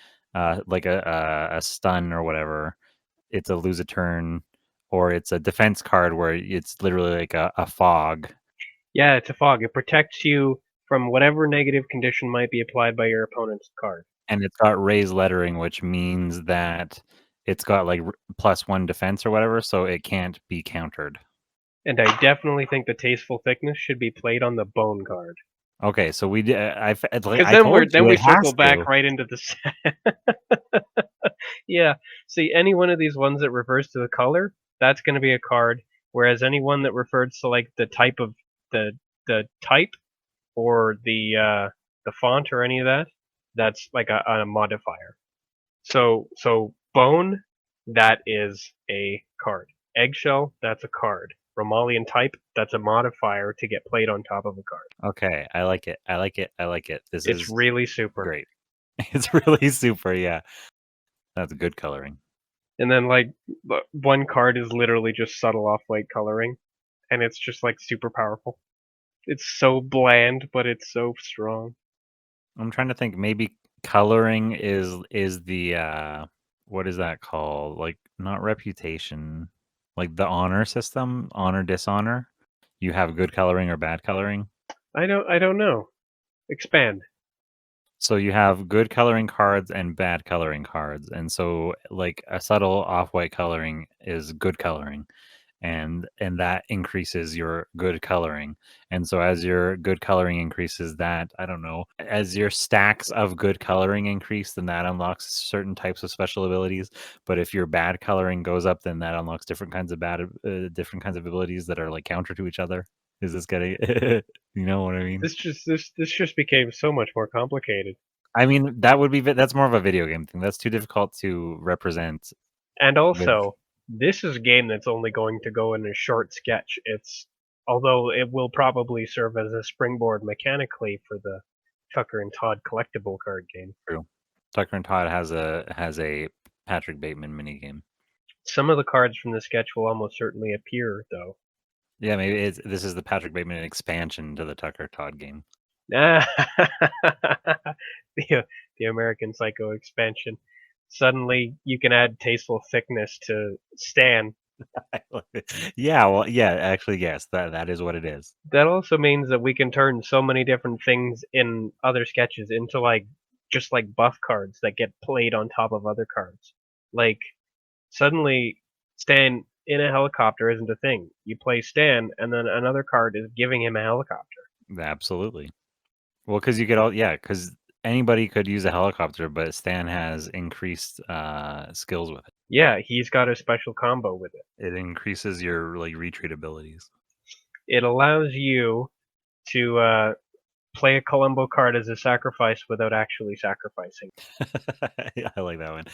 C: like a stun or whatever. It's a lose a turn or it's a defense card where it's literally like a fog.
B: Yeah, it's a fog. It protects you from whatever negative condition might be applied by your opponent's card.
C: And it's got raised lettering, which means that it's got like +1 defense or whatever, so it can't be countered.
B: And I definitely think the Tasteful Thickness should be played on the Bone card.
C: Okay, so we did.
B: Because
C: Then
B: we circle back right into the set. Yeah, see, any one of these ones that refers to the color, that's going to be a card. Whereas any one that refers to like the type of the type or the font or any of that, that's like a modifier. So bone, that is a card. Eggshell, that's a card. Romalian type, that's a modifier to get played on top of a card.
C: Okay, I like it. I like it. I like it. This
B: It's
C: is
B: really super.
C: great. It's really super. Yeah, that's good coloring.
B: And then like one card is literally just subtle off-white coloring, and it's just like super powerful. It's so bland, but it's so strong.
C: I'm trying to think. Maybe coloring is the what is that called? Like not reputation, like the honor system, honor dishonor. You have good coloring or bad coloring.
B: I don't know. Expand.
C: So you have good coloring cards and bad coloring cards, and so like a subtle off-white coloring is good coloring, and that increases your good coloring. And so as your good coloring increases, that I don't know, as your stacks of good coloring increase, then that unlocks certain types of special abilities. But if your bad coloring goes up, then that unlocks different kinds of different kinds of abilities that are like counter to each other. Is this getting you know what I mean?
B: This just became so much more complicated.
C: I mean, that's more of a video game thing. That's too difficult to represent.
B: And also, this is a game that's only going to go in a short sketch. Although it will probably serve as a springboard mechanically for the Tucker and Todd collectible card game.
C: True. Tucker and Todd has a Patrick Bateman minigame.
B: Some of the cards from the sketch will almost certainly appear, though.
C: Yeah, maybe this is the Patrick Bateman expansion to the Tucker Todd game.
B: the the American Psycho expansion. Suddenly, you can add tasteful thickness to Stan.
C: Yeah, well, yeah, actually, yes, that is what it is.
B: That also means that we can turn so many different things in other sketches into just like buff cards that get played on top of other cards. Like suddenly, Stan in a helicopter isn't a thing. You play Stan, and then another card is giving him a helicopter.
C: Absolutely. Well, because you get all, yeah, because anybody could use a helicopter, but Stan has increased skills with it.
B: Yeah, he's got a special combo with it.
C: It increases your like retreat abilities.
B: It allows you to play a Columbo card as a sacrifice without actually sacrificing.
C: I like that one.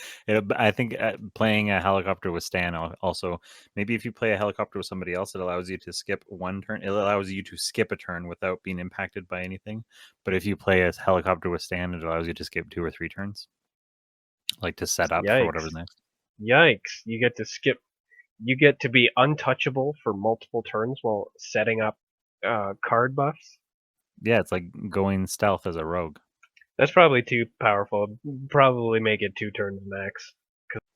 C: I think playing a helicopter with Stan also, maybe if you play a helicopter with somebody else, it allows you to skip one turn. It allows you to skip a turn without being impacted by anything. But if you play a helicopter with Stan, it allows you to skip 2 or 3 turns, like to set up for whatever's
B: Yikes.
C: next.
B: Yikes. You get to skip. You get to be untouchable for multiple turns while setting up card buffs.
C: Yeah, it's like going stealth as a rogue.
B: That's probably too powerful. Probably make it 2 turns max.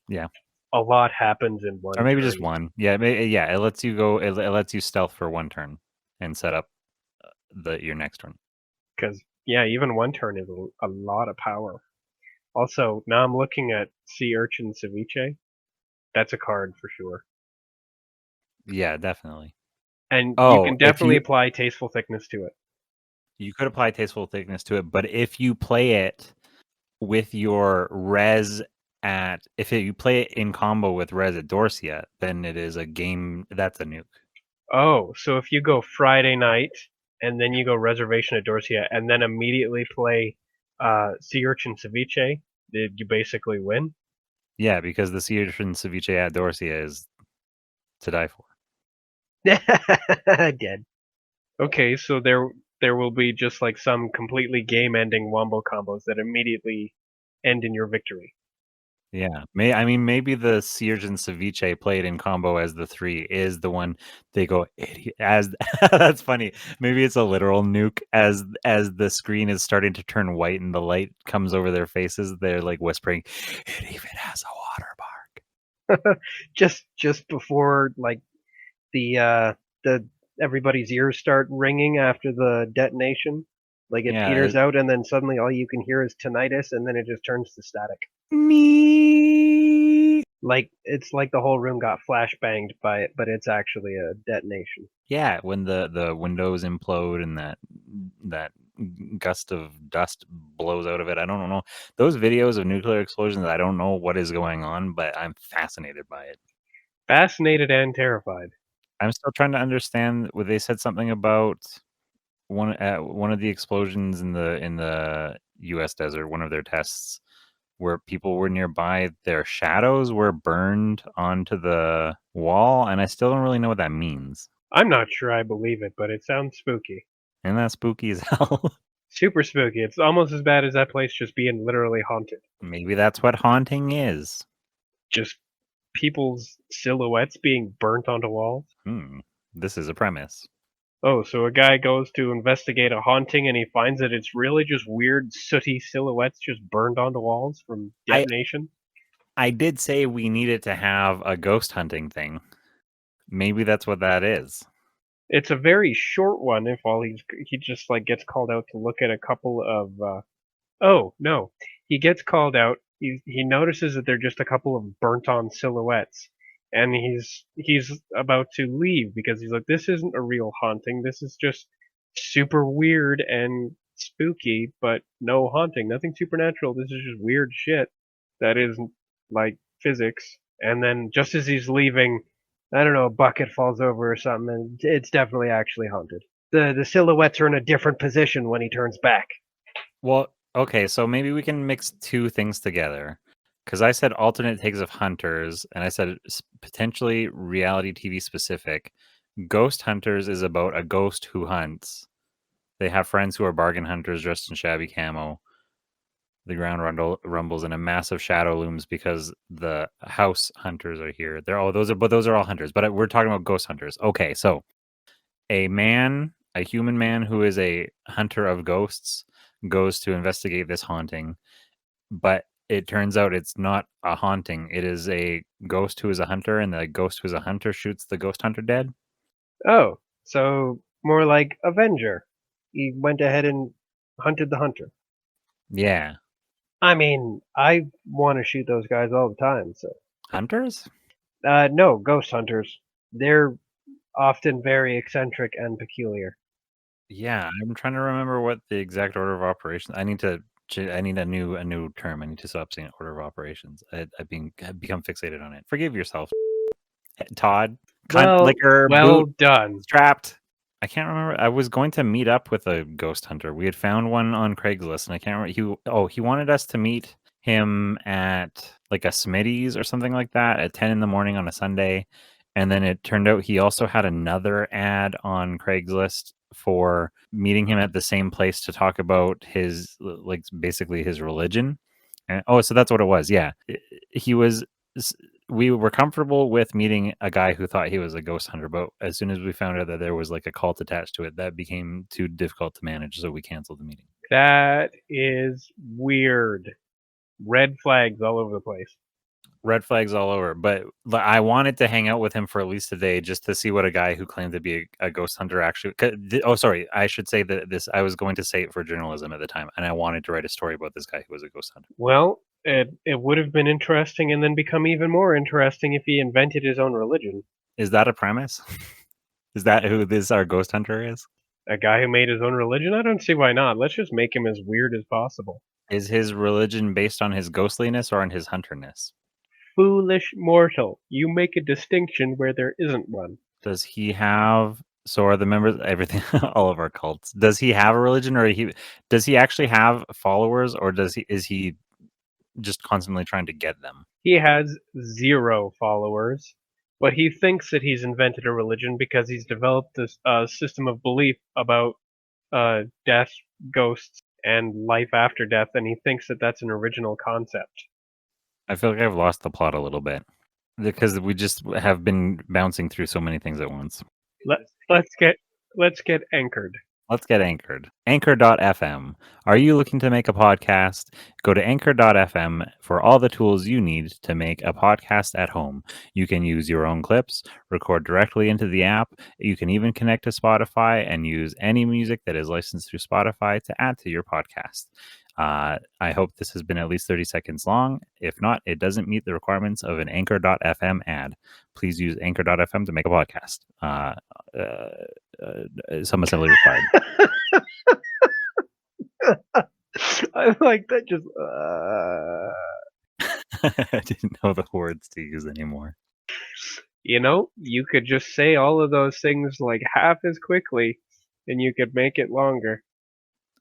C: Yeah.
B: A lot happens in one
C: Or maybe
B: turn.
C: just one. Yeah, yeah. It lets you go. It lets you stealth for 1 turn and set up your next turn.
B: Because, yeah, even 1 turn is a lot of power. Also, now I'm looking at Sea Urchin Ceviche. That's a card for sure.
C: Yeah, definitely.
B: And you
C: Oh,
B: can
C: if
B: definitely
C: you
B: apply Tasteful Thickness to it.
C: you could apply tasteful thickness to it, but if you play it with your res if you play it in combo with res at Dorsia, then it is a game that's a nuke.
B: Oh, so if you go Friday night and then you go Reservation at Dorsia and then immediately play Sea Urchin Ceviche, did you basically win?
C: Yeah, because the Sea Urchin Ceviche at Dorsia is to die for.
B: Dead. Okay, so there will be just like some completely game-ending wombo combos that immediately end in your victory.
C: Yeah, maybe the Sea Urchin Ceviche played in combo as the 3 is the one they go idiot as. That's funny. Maybe it's a literal nuke as the screen is starting to turn white and the light comes over their faces. They're like whispering, "It even has a watermark."
B: Just before like the everybody's ears start ringing after the detonation, like it
C: Yeah,
B: peters out and then suddenly all you can hear is tinnitus and then it just turns to static.
C: me.
B: Like it's like the whole room got flashbanged by it, but it's actually a detonation.
C: Yeah, when the windows implode and that gust of dust blows out of it. I don't know. Those videos of nuclear explosions, I don't know what is going on, but I'm fascinated by it.
B: Fascinated and terrified.
C: I'm still trying to understand what they said something about one of the explosions in the US desert, one of their tests where people were nearby, their shadows were burned onto the wall, and I still don't really know what that means.
B: I'm not sure I believe it, but it sounds spooky.
C: And that's spooky as hell.
B: Super spooky. It's almost as bad as that place just being literally haunted.
C: Maybe that's what haunting is.
B: Just people's silhouettes being burnt onto walls.
C: This is a premise.
B: Oh, so a guy goes to investigate a haunting and he finds that it's really just weird, sooty silhouettes just burned onto walls from detonation?
C: I did say we needed to have a ghost hunting thing. Maybe that's what that is.
B: It's a very short one if all he just like gets called out to look at a couple of oh, no. He gets called out. He notices that they're just a couple of burnt on silhouettes. And he's about to leave because he's like, this isn't a real haunting. This is just super weird and spooky, but no haunting. Nothing supernatural. This is just weird shit that isn't like physics. And then just as he's leaving, I don't know, a bucket falls over or something, and it's definitely actually haunted. The silhouettes are in a different position when he turns back.
C: Well, okay, so maybe we can mix 2 things together. Because I said alternate takes of hunters, and I said potentially reality TV specific. Ghost Hunters is about a ghost who hunts. They have friends who are bargain hunters dressed in shabby camo. The ground rumbles and a massive shadow looms because the house hunters are here. Those are all hunters, but we're talking about ghost hunters. Okay, so A human man who is a hunter of ghosts, goes to investigate this haunting, but it turns out it's not a haunting. It is a ghost who is a hunter, and the ghost who is a hunter shoots the ghost hunter dead.
B: Oh, so more like Avenger. He went ahead and hunted the hunter.
C: Yeah.
B: I mean, I want to shoot those guys all the time. So,
C: Hunters?
B: no, ghost hunters. They're often very eccentric and peculiar.
C: Yeah, I'm trying to remember what the exact order of operations. I need a new term. I need to stop saying order of operations. I've become fixated on it. Forgive yourself, Todd. Cunt,
B: Well,
C: liquor,
B: well
C: boot,
B: done.
C: strapped. I can't remember. I was going to meet up with a ghost hunter. We had found one on Craigslist, and I can't remember. He wanted us to meet him at like a Smitty's or something like that at 10 in the morning on a Sunday. And then it turned out he also had another ad on Craigslist for meeting him at the same place to talk about his, like, basically his religion. And so that's what it was. Yeah. He was we were comfortable with meeting a guy who thought he was a ghost hunter, but as soon as we found out that there was like a cult attached to it, that became too difficult to manage, so we canceled the meeting.
B: That is weird. Red flags all over the place.
C: Red flags all over, but I wanted to hang out with him for at least a day just to see what a guy who claimed to be a ghost hunter actually. Oh, sorry, I should say that I was going to say it for journalism at the time, and I wanted to write a story about this guy who was a ghost hunter.
B: Well, it would have been interesting and then become even more interesting if he invented his own religion.
C: Is that a premise? Is that who our ghost hunter is?
B: A guy who made his own religion? I don't see why not. Let's just make him as weird as possible.
C: Is his religion based on his ghostliness or on his hunterness?
B: Foolish mortal, you make a distinction where there isn't one.
C: Does he have? So are the members everything? All of our cults. Does he have a religion, or does he actually have followers, or is he just constantly trying to get them?
B: He has 0 followers, but he thinks that he's invented a religion because he's developed this system of belief about death, ghosts, and life after death, and he thinks that that's an original concept.
C: I feel like I've lost the plot a little bit because we just have been bouncing through so many things at once.
B: Let's get anchored.
C: Let's get anchored. Anchor.fm. Are you looking to make a podcast? Go to anchor.fm for all the tools you need to make a podcast at home. You can use your own clips, record directly into the app. You can even connect to Spotify and use any music that is licensed through Spotify to add to your podcast. I hope this has been at least 30 seconds long. If not, it doesn't meet the requirements of an Anchor.fm ad. Please use Anchor.fm to make a podcast. Some assembly required.
B: I like that. Just
C: I didn't know the words to use anymore.
B: you could just say all of those things like half as quickly, and you could make it longer.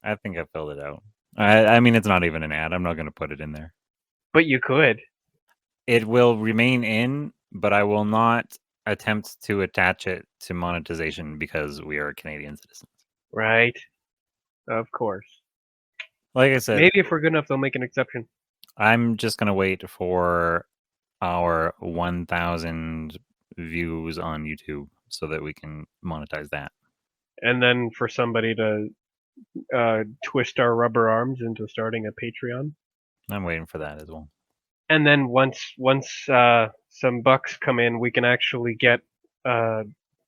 C: I think I filled it out. I mean, it's not even an ad. I'm not going to put it in there.
B: But you could.
C: It will remain in, but I will not attempt to attach it to monetization because we are Canadian citizens.
B: Right. Of course.
C: Like I said,
B: maybe if we're good enough, they'll make an exception.
C: I'm just going to wait for our 1,000 views on YouTube so that we can monetize that.
B: And then for somebody to twist our rubber arms into starting a Patreon.
C: I'm waiting for that as well.
B: And then once some bucks come in, we can actually get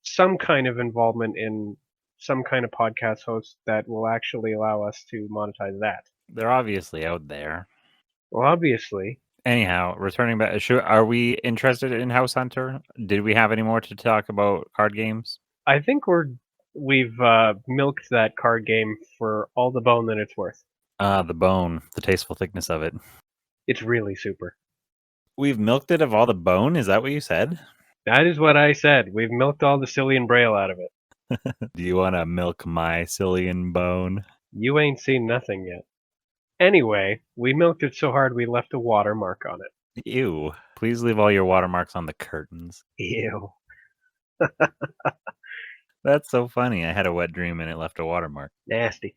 B: some kind of involvement in some kind of podcast host that will actually allow us to monetize that.
C: They're obviously out there.
B: Well, obviously.
C: Anyhow, returning back, are we interested in House Hunter? Did we have any more to talk about card games?
B: I think we've milked that card game for all the bone that it's worth.
C: The bone, the tasteful thickness of it.
B: It's really super.
C: We've milked it of all the bone? Is that what you said?
B: That is what I said. We've milked all the Cillian Braille out of it.
C: Do you want to milk my Cillian bone?
B: You ain't seen nothing yet. Anyway, we milked it so hard we left a watermark on it.
C: Ew. Please leave all your watermarks on the curtains.
B: Ew.
C: That's so funny. I had a wet dream and it left a watermark.
B: Nasty.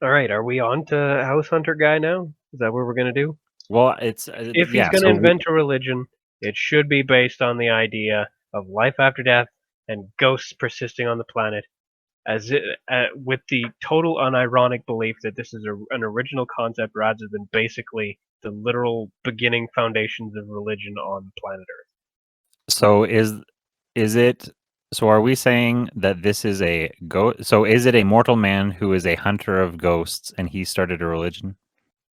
B: All right, are we on to House Hunter guy now? Is that what we're going to do?
C: Well, it's...
B: if he's going to invent a religion, it should be based on the idea of life after death and ghosts persisting on the planet, with the total unironic belief that this is an original concept rather than basically the literal beginning foundations of religion on planet Earth.
C: So is it? So are we saying that this is a ghost? So is it a mortal man who is a hunter of ghosts and he started a religion,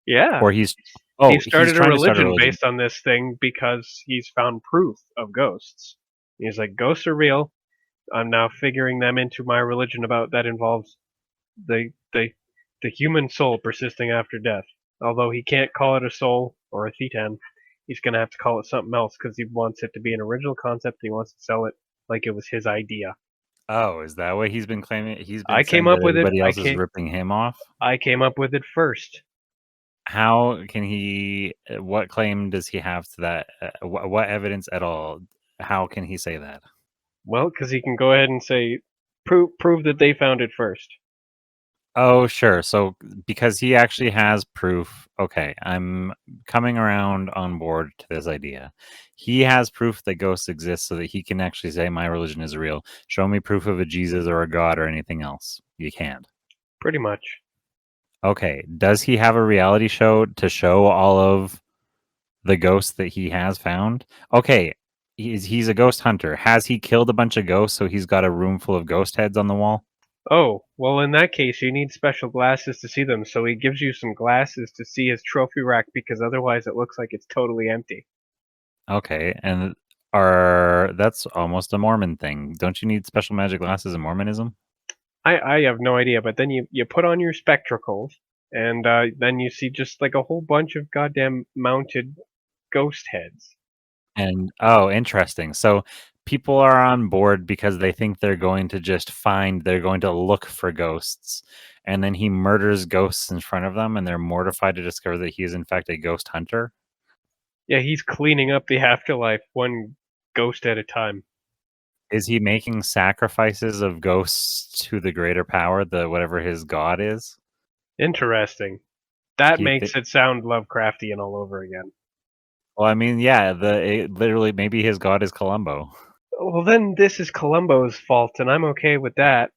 B: Yeah,
C: or he's
B: he
C: he's
B: started a
C: trying to start a
B: religion
C: religion?
B: based on this thing because he's found proof of ghosts. He's like, ghosts are real. I'm now figuring them into my religion about that involves the the the human soul persisting after death. Although he can't call it a soul or a thetan, he's gonna have to call it something else because he wants it to be an original concept. And he wants to sell it like it was his idea.
C: Oh, is that what he's been claiming? He's
B: I
C: been
B: came
C: saying
B: up
C: that
B: with it.
C: everybody else is ripping him off.
B: I came up with it first.
C: How can he? What claim does he have to that? What evidence at all? How can he say that?
B: Well, because he can go ahead and say, prove that they found it first.
C: Oh, sure. So because he actually has proof, okay, I'm coming around on board to this idea. He has proof that ghosts exist so that he can actually say my religion is real. Show me proof of a Jesus or a God or anything else. You can't.
B: Pretty much.
C: Okay. Does he have a reality show to show all of the ghosts that he has found? Okay. He's a ghost hunter. Has he killed a bunch of ghosts so he's got a room full of ghost heads on the wall?
B: Oh, well, in that case, you need special glasses to see them, so he gives you some glasses to see his trophy rack because otherwise it looks like it's totally empty.
C: Okay, and that's almost a Mormon thing. Don't you need special magic glasses in Mormonism?
B: I have no idea, but then you put on your spectacles, and then you see just like a whole bunch of goddamn mounted ghost heads.
C: And oh, interesting. So people are on board because they think they're going to they're going to look for ghosts. And then he murders ghosts in front of them and they're mortified to discover that he is in fact a ghost hunter.
B: Yeah, he's cleaning up the afterlife one ghost at a time.
C: Is he making sacrifices of ghosts to the greater power, the whatever his god is?
B: Interesting. That
C: He
B: makes it sound Lovecraftian all over again.
C: Well, I mean, yeah, literally maybe his god is Columbo.
B: Well, then this is Columbo's fault, and I'm okay with that.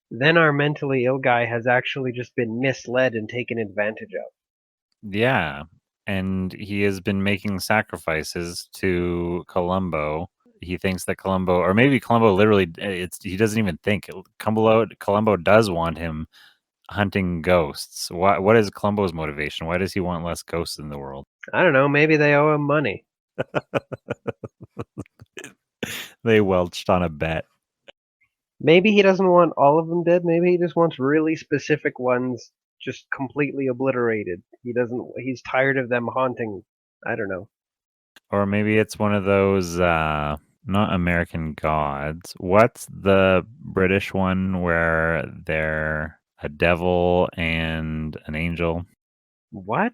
B: Then our mentally ill guy has actually just been misled and taken advantage of.
C: Yeah, and he has been making sacrifices to Columbo. He thinks that Columbo, or maybe Columbo literally, he doesn't even think. Columbo does want him hunting ghosts. What is Columbo's motivation? Why does he want less ghosts in the world?
B: I don't know, maybe they owe him money.
C: They welched on a bet.
B: Maybe he doesn't want all of them dead, maybe he just wants really specific ones just completely obliterated. He's tired of them haunting. I don't know.
C: Or maybe it's one of those not American Gods. What's the British one where they're a devil and an angel?
B: What?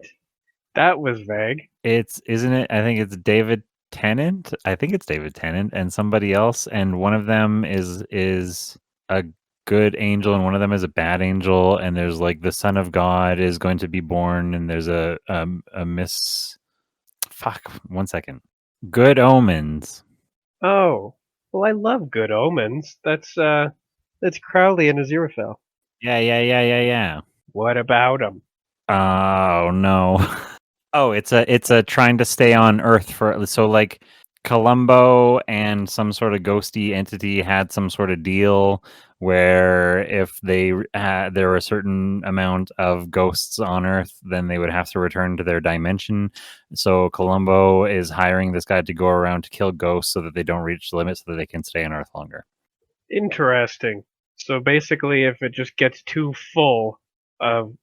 B: That was vague.
C: Isn't it? I think it's David Tennant. I think it's David Tennant and somebody else, and one of them is a good angel and one of them is a bad angel, and there's like the Son of God is going to be born, and there's a miss. Fuck. 1 second. Good Omens.
B: Oh. Well, I love Good Omens. That's Crowley and Aziraphale.
C: Yeah.
B: What about him?
C: Oh no. Oh, it's a trying to stay on Earth for so like Columbo and some sort of ghosty entity had some sort of deal where if there were a certain amount of ghosts on Earth, then they would have to return to their dimension. So Columbo is hiring this guy to go around to kill ghosts so that they don't reach the limit so that they can stay on Earth longer.
B: Interesting. So basically, if it just gets too full of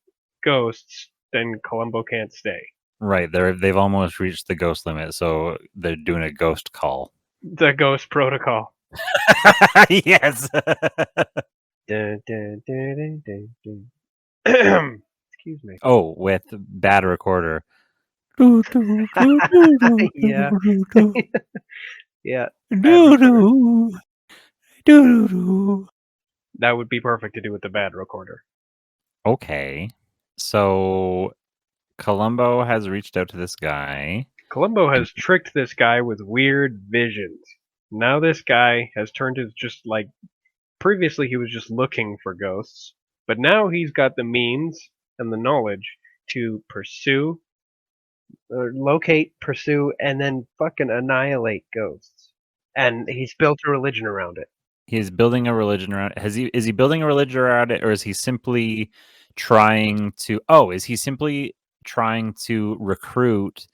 B: ghosts, then Columbo can't stay.
C: Right, they've almost reached the ghost limit, so they're doing a ghost call.
B: The Ghost Protocol.
C: Yes.
B: Dun, dun, dun, dun, dun, dun. Excuse me.
C: Oh, with bad recorder.
B: Yeah. Yeah. That would be perfect to do with the bad recorder.
C: Okay. So Columbo has reached out to this guy.
B: Columbo has tricked this guy with weird visions. Now this guy has turned to just like previously he was just looking for ghosts, but now he's got the means and the knowledge to pursue, locate, pursue, and then fucking annihilate ghosts. And he's built a religion around it.
C: He's building a religion around it. Is he building a religion around it, or is he simply trying to recruit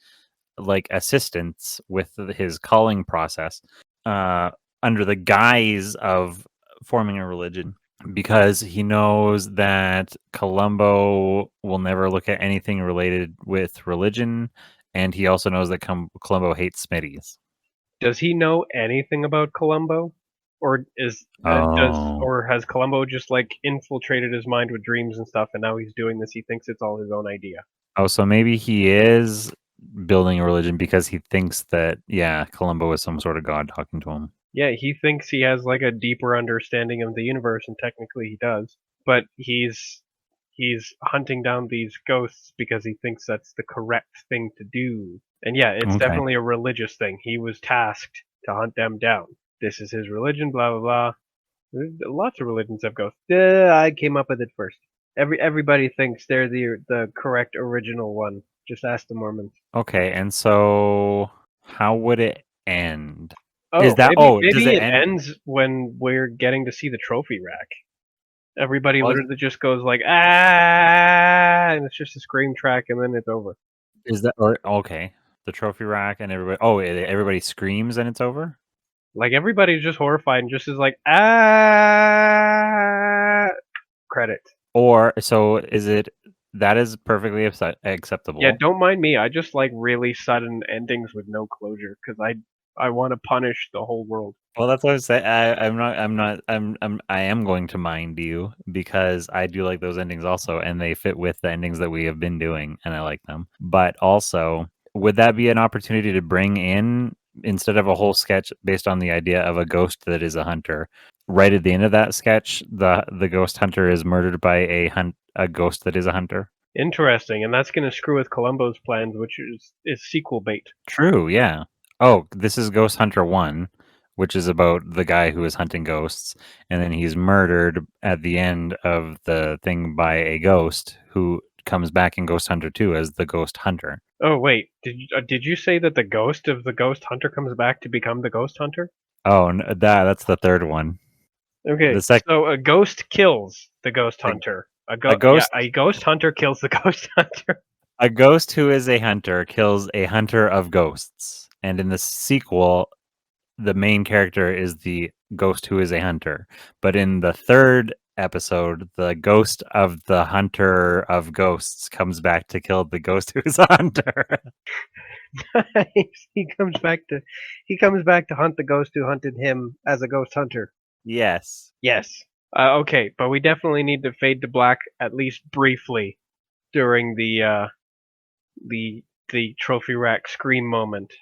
C: like assistants with his calling process under the guise of forming a religion, because he knows that Columbo will never look at anything related with religion, and he also knows that Columbo hates Smitties.
B: Does he know anything about Columbo? Or has Columbo just like infiltrated his mind with dreams and stuff, and now he's doing this? He thinks it's all his own idea.
C: Oh, so maybe he is building a religion because he thinks that, yeah, Columbo is some sort of god talking to him.
B: Yeah, he thinks he has like a deeper understanding of the universe, and technically he does. But he's hunting down these ghosts because he thinks that's the correct thing to do. And yeah, it's
C: Okay.
B: definitely a religious thing. He was tasked to hunt them down. This is his religion, blah blah blah. Lots of religions have ghosts. I came up with it first. Everybody thinks they're the correct original one. Just ask the Mormons.
C: Okay, and so how would it end?
B: Oh,
C: Is that
B: maybe
C: does it
B: it
C: end?
B: ends when we're getting to see the trophy rack. Everybody
C: Well,
B: literally just goes like ah, and it's just a scream track, and then it's over.
C: Is that okay? The trophy rack and everybody. Everybody screams and it's over.
B: Like everybody's just horrified and just is like ah, credit.
C: Or so is it? That is perfectly acceptable.
B: Yeah, don't mind me. I just like really sudden endings with no closure because I want to punish the whole world.
C: Well, that's what I was saying. I am going to mind you because I do like those endings also, and they fit with the endings that we have been doing, and I like them. But also, would that be an opportunity to bring in, instead of a whole sketch based on the idea of a ghost that is a hunter, right at the end of that sketch, the ghost hunter is murdered by a ghost that is a hunter?
B: Interesting, and that's going to screw with Columbo's plans, which is sequel bait.
C: True, yeah. Oh, this is Ghost Hunter 1, which is about the guy who is hunting ghosts, and then he's murdered at the end of the thing by a ghost who comes back in Ghost Hunter 2 as the ghost hunter.
B: Oh wait, did you say that the ghost of the ghost hunter comes back to become the ghost hunter?
C: Oh, that's the third one.
B: Okay, so a ghost kills the ghost hunter. A ghost hunter kills the ghost hunter.
C: A ghost who is a hunter kills a hunter of ghosts. And in the sequel, the main character is the ghost who is a hunter. But in the third episode, the ghost of the hunter of ghosts comes back to kill the ghost who is a hunter.
B: He comes back to hunt the ghost who hunted him as a ghost hunter.
C: Yes.
B: Yes. Okay, but we definitely need to fade to black at least briefly during the trophy rack scream moment.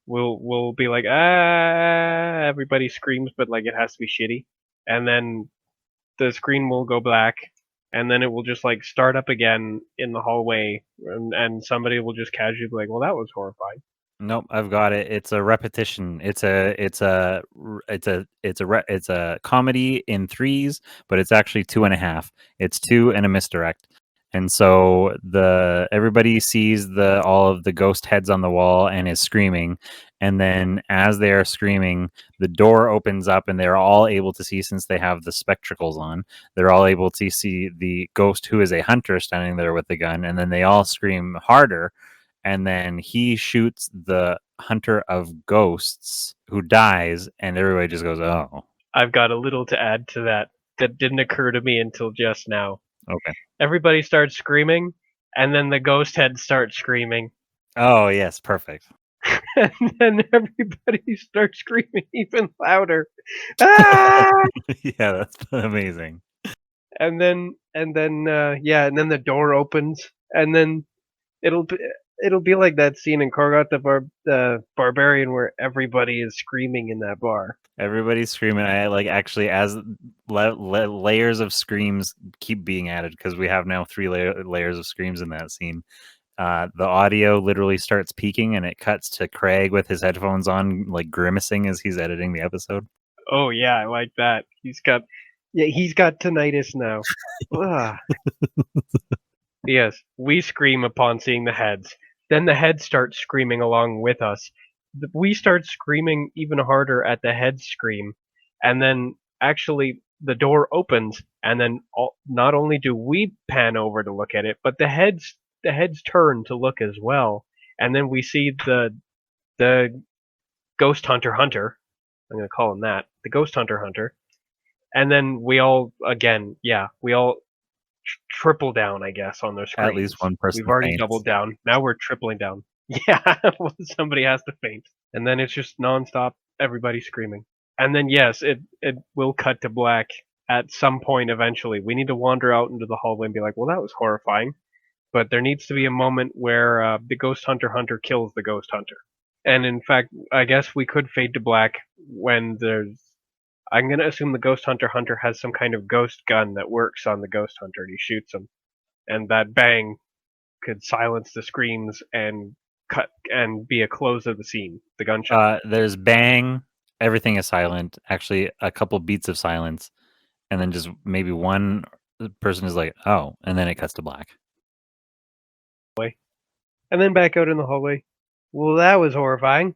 B: We'll be like everybody screams, but like it has to be shitty, and then the screen will go black, and then it will just like start up again in the hallway, and somebody will just casually be like, "Well, that was horrifying."
C: Nope, I've got it. It's a repetition. It's a comedy in threes, but it's actually 2.5. It's 2 and a misdirect. And so everybody sees all of the ghost heads on the wall and is screaming. And then as they are screaming, the door opens up and they're all able to see, since they have the spectacles on, they're all able to see the ghost who is a hunter standing there with the gun. And then they all scream harder. And then he shoots the hunter of ghosts who dies, and everybody just goes, "Oh."
B: I've got a little to add to that didn't occur to me until just now.
C: Okay.
B: Everybody starts screaming, and then the ghost head starts screaming.
C: Oh, yes, perfect.
B: And then everybody starts screaming even louder. Ah!
C: Yeah, that's amazing.
B: And then the door opens, and then it'll be like that scene in Korgot the Barbarian where everybody is screaming in that bar.
C: Everybody's screaming. I like, actually, as layers of screams keep being added, because we have now 3 layers of screams in that scene. The audio literally starts peaking, and it cuts to Craig with his headphones on, like grimacing as he's editing the episode.
B: Oh yeah, I like that. He's got tinnitus now. Ugh. Yes, we scream upon seeing the heads. Then the heads start screaming along with us. We start screaming even harder at the heads scream, and then actually the door opens, and then not only do we pan over to look at it, but the heads turn to look as well, and then we see the ghost hunter. I'm gonna call him that, the ghost hunter, and then we all triple down, I guess, on their screens.
C: At least one person
B: We've already
C: faints.
B: doubled down. Now we're tripling down. Yeah, somebody has to faint, and then it's just nonstop. Everybody screaming, and then yes, it will cut to black at some point eventually. We need to wander out into the hallway and be like, well, that was horrifying. But there needs to be a moment where the ghost hunter kills the ghost hunter. And in fact, I guess we could fade to black when there's. I'm gonna assume the ghost hunter has some kind of ghost gun that works on the ghost hunter, and he shoots him, and that bang could silence the screams and cut and be a close of the scene. The gunshot.
C: There's bang, everything is silent. Actually, a couple beats of silence, and then just maybe one person is like, "Oh," and then it cuts to black.
B: And then back out in the hallway. Well, that was horrifying.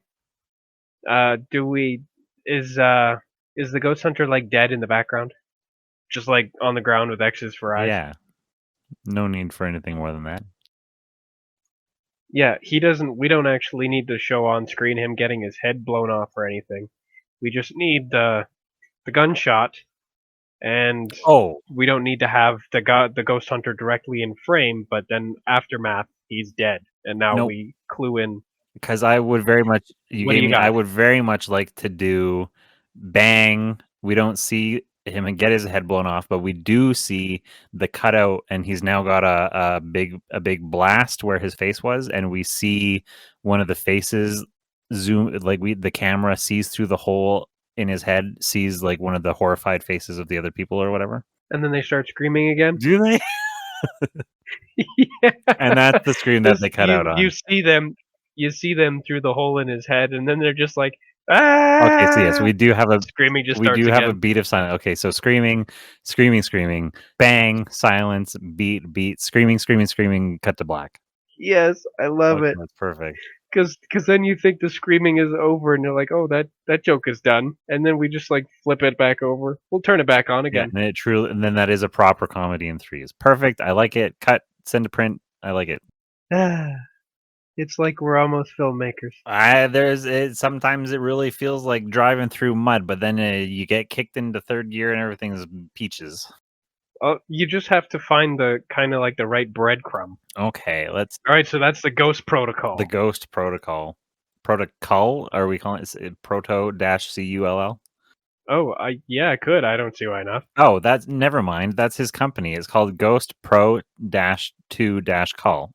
B: Is the ghost hunter like dead in the background? Just like on the ground with X's for eyes?
C: Yeah, no need for anything more than that.
B: Yeah, we don't actually need to show on screen him getting his head blown off or anything. We just need the gunshot, and we don't need to have the ghost hunter directly in frame, but then aftermath, he's dead. And now we clue in.
C: Because I would very much I would very much like to do bang. We don't see him and get his head blown off, but we do see the cutout, and he's now got a big blast where his face was, and we see one of the faces zoom, like the camera sees through the hole in his head, sees like one of the horrified faces of the other people or whatever.
B: And then they start screaming again.
C: Do they?
B: Yeah.
C: And that's the screen that they cut out on.
B: You see them through the hole in his head, and then they're just like, ah!
C: Okay, so yes, we do have a
B: screaming.
C: A beat of silence. Okay, so screaming, bang, silence, beat, screaming, cut to black.
B: Yes, I love it.
C: That's perfect.
B: Because then you think the screaming is over, and you're like, oh, that joke is done, and then we just like flip it back over. We'll turn it back on again.
C: Yeah, and then that is a proper comedy in threes. Perfect. I like it. Cut, send to print. I like it.
B: It's like we're almost filmmakers.
C: Sometimes it really feels like driving through mud, but then you get kicked into third gear and everything's peaches.
B: Oh, you just have to find the kind of like the right breadcrumb.
C: Okay,
B: All right, so that's the ghost protocol.
C: The ghost protocol. ProtoCull? Are we calling it Proto-Cull?
B: Oh, I could. I don't see why not.
C: Oh, never mind. That's his company. It's called Ghost Pro-2-Cull.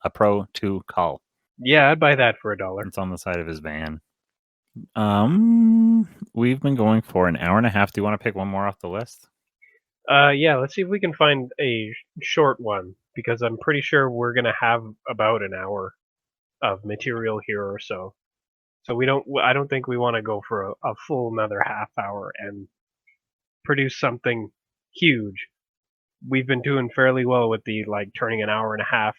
C: A Pro-2-Cull.
B: Yeah, I'd buy that for $1.
C: It's on the side of his van. We've been going for an hour and a half. Do you want to pick one more off the list?
B: Yeah, let's see if we can find a short one, because I'm pretty sure we're gonna have about an hour of material here or so. So I don't think we want to go for a full another half hour and produce something huge. We've been doing fairly well with the turning an hour and a half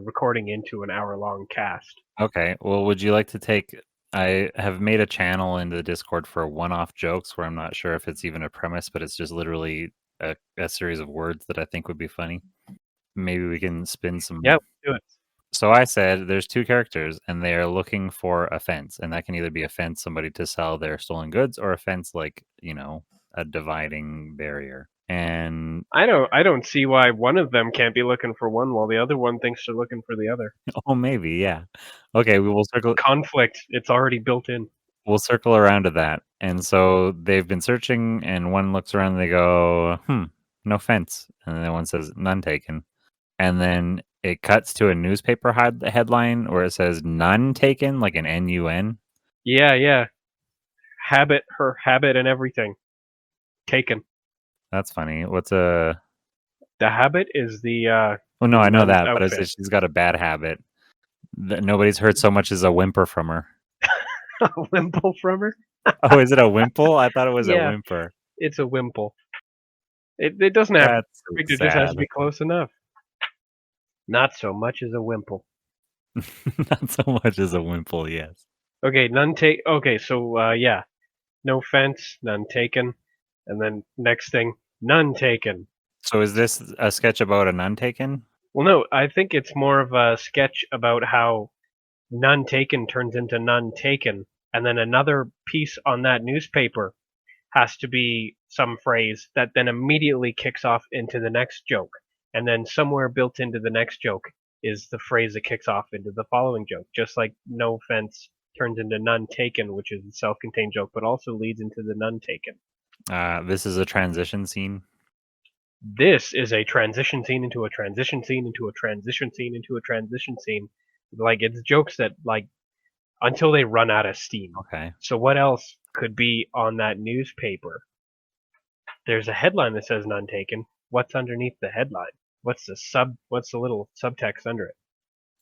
B: recording into an hour-long cast.
C: Okay. Well, would you like to take? I have made a channel in the Discord for one-off jokes where I'm not sure if it's even a premise, but it's just literally a series of words that I think would be funny. Maybe we can spin some.
B: Yeah, do it.
C: So I said there's two characters and they are looking for a fence, and that can either be a fence, somebody to sell their stolen goods, or a fence like, a dividing barrier. And
B: I don't see why one of them can't be looking for one while the other one thinks they're looking for the other.
C: Oh, maybe, yeah. Okay, we will circle
B: conflict. It's already built in.
C: We'll circle around to that. And so they've been searching, and one looks around and they go, no fence. And then one says, none taken. And then it cuts to a newspaper headline where it says none taken, like an N-U-N.
B: Yeah. Her habit and everything. Taken.
C: That's funny. What's a...
B: The habit is the...
C: well, no, I know that, outfit. But she's got a bad habit. Nobody's heard so much as a whimper from her.
B: A wimple from her?
C: Oh, is it a wimple? I thought it was a
B: Yeah,
C: whimper.
B: it's a wimple. It doesn't have to
C: That's
B: be perfect,
C: so
B: it just has to
C: sad.
B: be close enough. Not so much as a wimple.
C: Not so much as a wimple, yes.
B: Okay, okay, so, yeah. No fence, none taken. And then next thing, none taken.
C: So is this a sketch about a nun taken?
B: Well, no, I think it's more of a sketch about how none taken turns into none taken, and then another piece on that newspaper has to be some phrase that then immediately kicks off into the next joke. And then somewhere built into the next joke is the phrase that kicks off into the following joke. Just like no fence turns into none taken, which is a self contained joke, but also leads into the none taken.
C: This is a transition scene.
B: This is a transition scene into a transition scene into a transition scene into a transition scene. Like it's jokes that like until they run out of steam.
C: Okay.
B: So what else could be on that newspaper? There's a headline that says none taken. What's underneath the headline? What's the little subtext under it?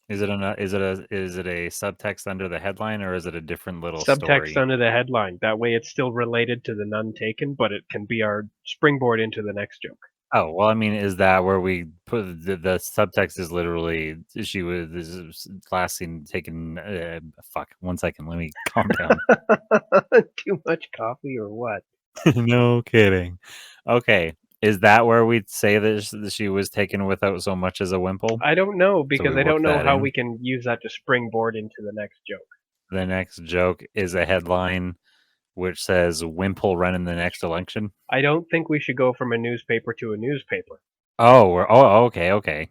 C: Is it a subtext under the headline, or is it a different little
B: Subtext
C: story?
B: under the headline. That way it's still related to the none taken, but it can be our springboard into the next joke.
C: Oh, well, I mean, is that where we put the subtext is literally she was this is last scene taken fuck, 1 second, let me calm down.
B: Too much coffee or what?
C: No kidding. Okay. Is that where we'd say that she was taken without so much as a wimple?
B: I don't know
C: So we
B: because I
C: work
B: don't know
C: that
B: how
C: in.
B: we can use that to springboard into the next joke.
C: The next joke is a headline which says "Wimple running the next election."
B: I don't think we should go from a newspaper to a newspaper.
C: Okay.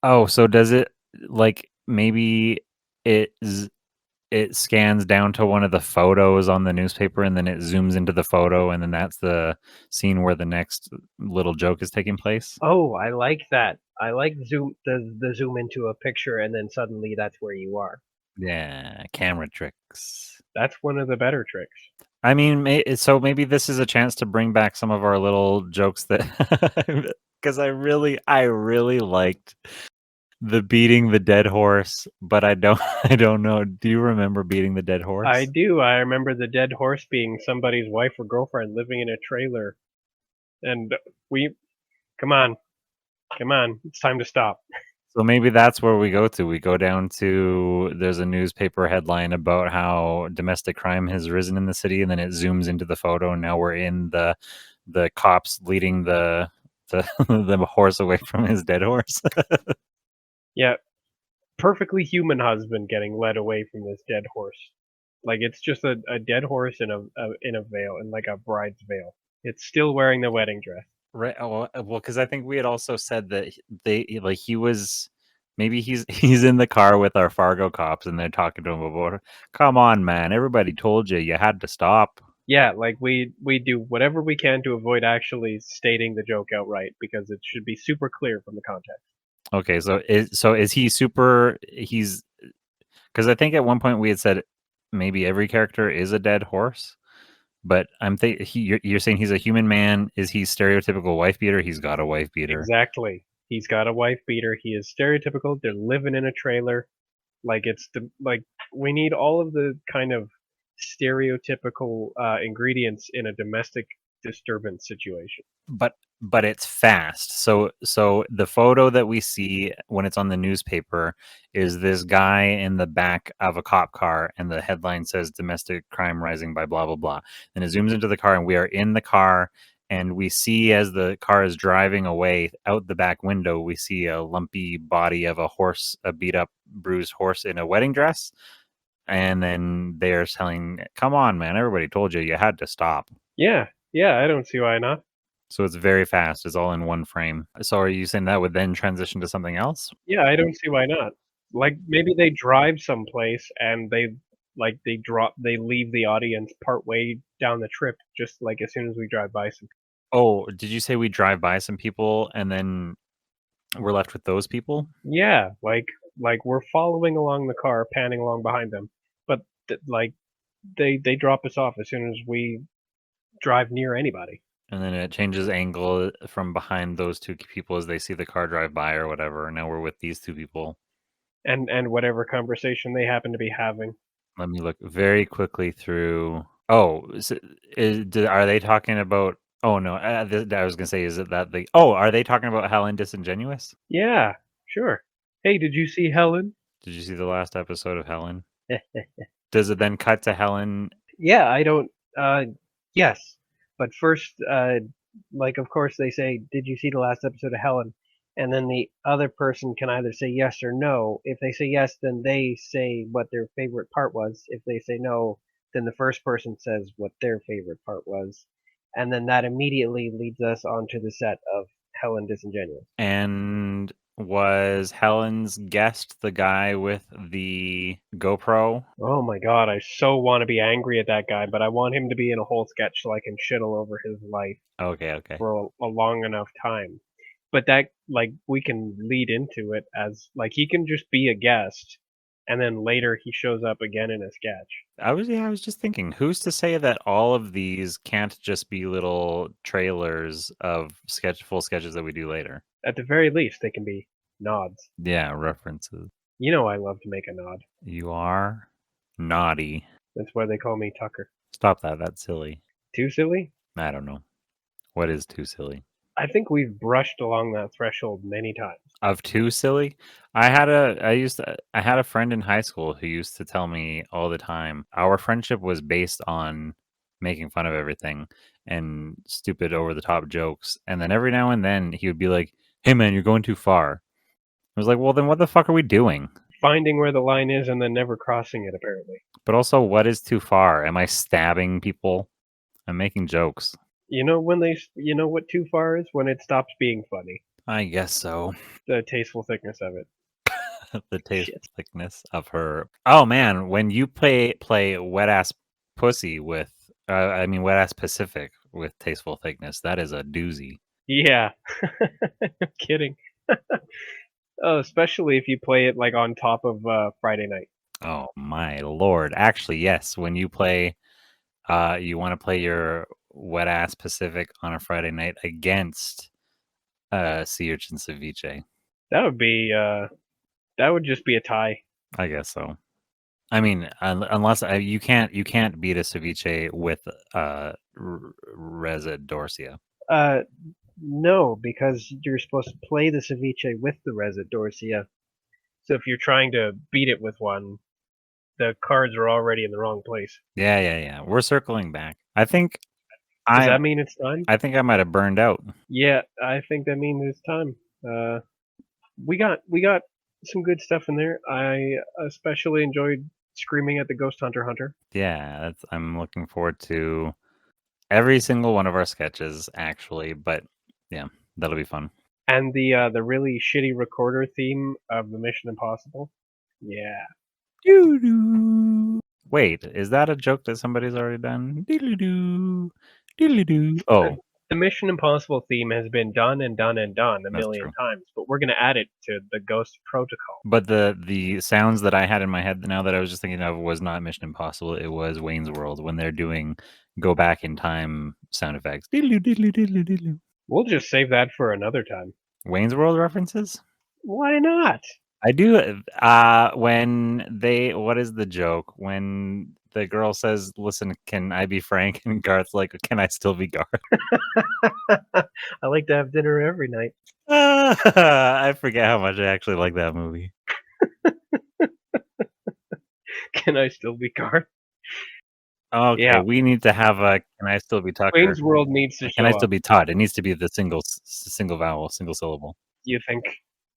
C: Oh, so does it like maybe it it scans down to one of the photos on the newspaper and then it zooms into the photo and then that's the scene where the next little joke is taking place?
B: Oh, I like that. I like the zoom into a picture and then suddenly that's where you are.
C: Yeah, camera tricks.
B: That's one of the better tricks.
C: I mean, so maybe this is a chance to bring back some of our little jokes that because I really liked the beating the dead horse, but I don't I don't know. Do you remember beating the dead
B: I
C: horse?
B: do. I remember the dead horse being somebody's wife or girlfriend living in a trailer. And we, come on, come on, it's time to stop.
C: So maybe that's where we go to. We go down to there's a newspaper headline about how domestic crime has risen in the city, and then it zooms into the photo, and now we're in the cops leading the the horse away from his dead horse.
B: Yeah, perfectly human husband getting led away from this dead horse. Like it's just a dead horse in a veil, in like a bride's veil. It's still wearing the wedding dress.
C: Right. Oh, well, because I think we had also said that like he was maybe he's in the car with our Fargo cops, and they're talking to him about, "Come on, man! Everybody told you you had to stop."
B: Yeah, like we do whatever we can to avoid actually stating the joke outright because it should be super clear from the context.
C: Okay, so is he super? He's because I think at one point we had said maybe every character is a dead horse, but you're saying he's a human man. Is he stereotypical wife beater? He's got a wife beater.
B: Exactly. He's got a wife beater. He is stereotypical. They're living in a trailer. Like like we need all of the kind of stereotypical ingredients in a domestic disturbance situation.
C: But it's fast. So the photo that we see when it's on the newspaper is this guy in the back of a cop car, and the headline says domestic crime rising by blah blah blah. And it zooms into the car, and we are in the car, and we see as the car is driving away out the back window, we see a lumpy body of a horse, a beat up, bruised horse in a wedding dress. And then they're telling, "Come on, man! Everybody told you you had to stop."
B: Yeah, yeah, I don't see why not.
C: So it's very fast. It's all in one frame. So are you saying that would then transition to something else?
B: Yeah, I don't see why not. Like maybe they drive someplace and they leave the audience part way down the trip just like as soon as we drive by some.
C: Oh, did you say we drive by some people and then we're left with those people?
B: Yeah, like we're following along the car, panning along behind them, but like they drop us off as soon as we drive near anybody.
C: And then it changes angle from behind those two people as they see the car drive by or whatever. And now we're with these two people.
B: and whatever conversation they happen to be having.
C: Let me look very quickly through. Oh, are they talking about? Oh no, I was gonna say, is it that the? Oh, are they talking about Helen Disingenuous?
B: Yeah, sure. Hey, did you see Helen?
C: Did you see the last episode of Helen? Does it then cut to Helen?
B: Yeah, I don't. Yes, but first, like, of course, they say, "Did you see the last episode of Helen?" And then the other person can either say yes or no. If they say yes, then they say what their favorite part was. If they say no, then the first person says what their favorite part was, and then that immediately leads us onto the set of Helen Disingenuous.
C: And was Helen's guest the guy with the GoPro?
B: Oh my god, I so want to be angry at that guy, but I want him to be in a whole sketch so I can shit all over his life
C: Okay.
B: for a long enough time. But that, like, we can lead into it as, like, he can just be a guest, and then later he shows up again in a sketch.
C: I was just thinking, who's to say that all of these can't just be little trailers of full sketches that we do later?
B: At the very least, they can be nods.
C: Yeah, references.
B: You know I love to make a nod.
C: You are naughty.
B: That's why they call me Tucker.
C: Stop that. That's silly.
B: Too silly?
C: I don't know. What is too silly?
B: I think we've brushed along that threshold many times.
C: Of too silly? I had a friend in high school who used to tell me all the time our friendship was based on making fun of everything and stupid over the top jokes. And then every now and then he would be like, "Hey man, you're going too far." I was like, "Well, then what the fuck are we doing?"
B: Finding where the line is and then never crossing it, apparently.
C: But also, what is too far? Am I stabbing people? I'm making jokes.
B: You know you know what too far is? When it stops being funny.
C: I guess so.
B: The tasteful thickness of it.
C: The taste
B: Shit.
C: thickness of her. Oh man, when you play wet ass pussy with, wet ass Pacific with tasteful thickness, that is a doozy.
B: Yeah. No kidding. Oh, especially if you play it like on top of Friday night.
C: Oh my lord! Actually, yes. When you play, you want to play your wet ass Pacific on a Friday night against sea urchin ceviche.
B: That would just be a tie.
C: I guess so. I mean, unless you can't beat a ceviche with Reza Dorsia.
B: No, because you're supposed to play the ceviche with the Resit Dorsia. So if you're trying to beat it with one, the cards are already in the wrong place.
C: Yeah. We're circling back. I think
B: Does that mean it's time?
C: I think I might have burned out.
B: Yeah, I think that means it's time. We got some good stuff in there. I especially enjoyed screaming at the Ghost Hunter.
C: Yeah, I'm looking forward to every single one of our sketches, actually. But yeah, that'll be fun.
B: And the really shitty recorder theme of the Mission Impossible. Yeah.
C: Doo-doo. Wait, is that a joke that somebody's already done? Diddly-doo. Diddly-doo. Oh,
B: The Mission Impossible theme has been done and done and done a
C: That's
B: million
C: true.
B: times, but we're gonna add it to the Ghost ProtoCull.
C: but the sounds that I had in my head now that I was just thinking of was not Mission Impossible. It was Wayne's World when they're doing go back in time sound effects. Diddly-doo, diddly-doo, diddly-doo.
B: We'll just save that for another time.
C: Wayne's World references?
B: Why not?
C: I do. What is the joke? When the girl says, "Listen, can I be Frank?" and Garth's like, "Can I still be Garth?"
B: I like to have dinner every night.
C: I forget how much I actually like that movie.
B: Can I still be Garth?
C: Okay,
B: Yeah.
C: we need to have a "Can I still be Tucker?"
B: Wayne's World needs to
C: Can
B: show
C: I still
B: up.
C: be Todd? It needs to be the single vowel, single syllable.
B: You think?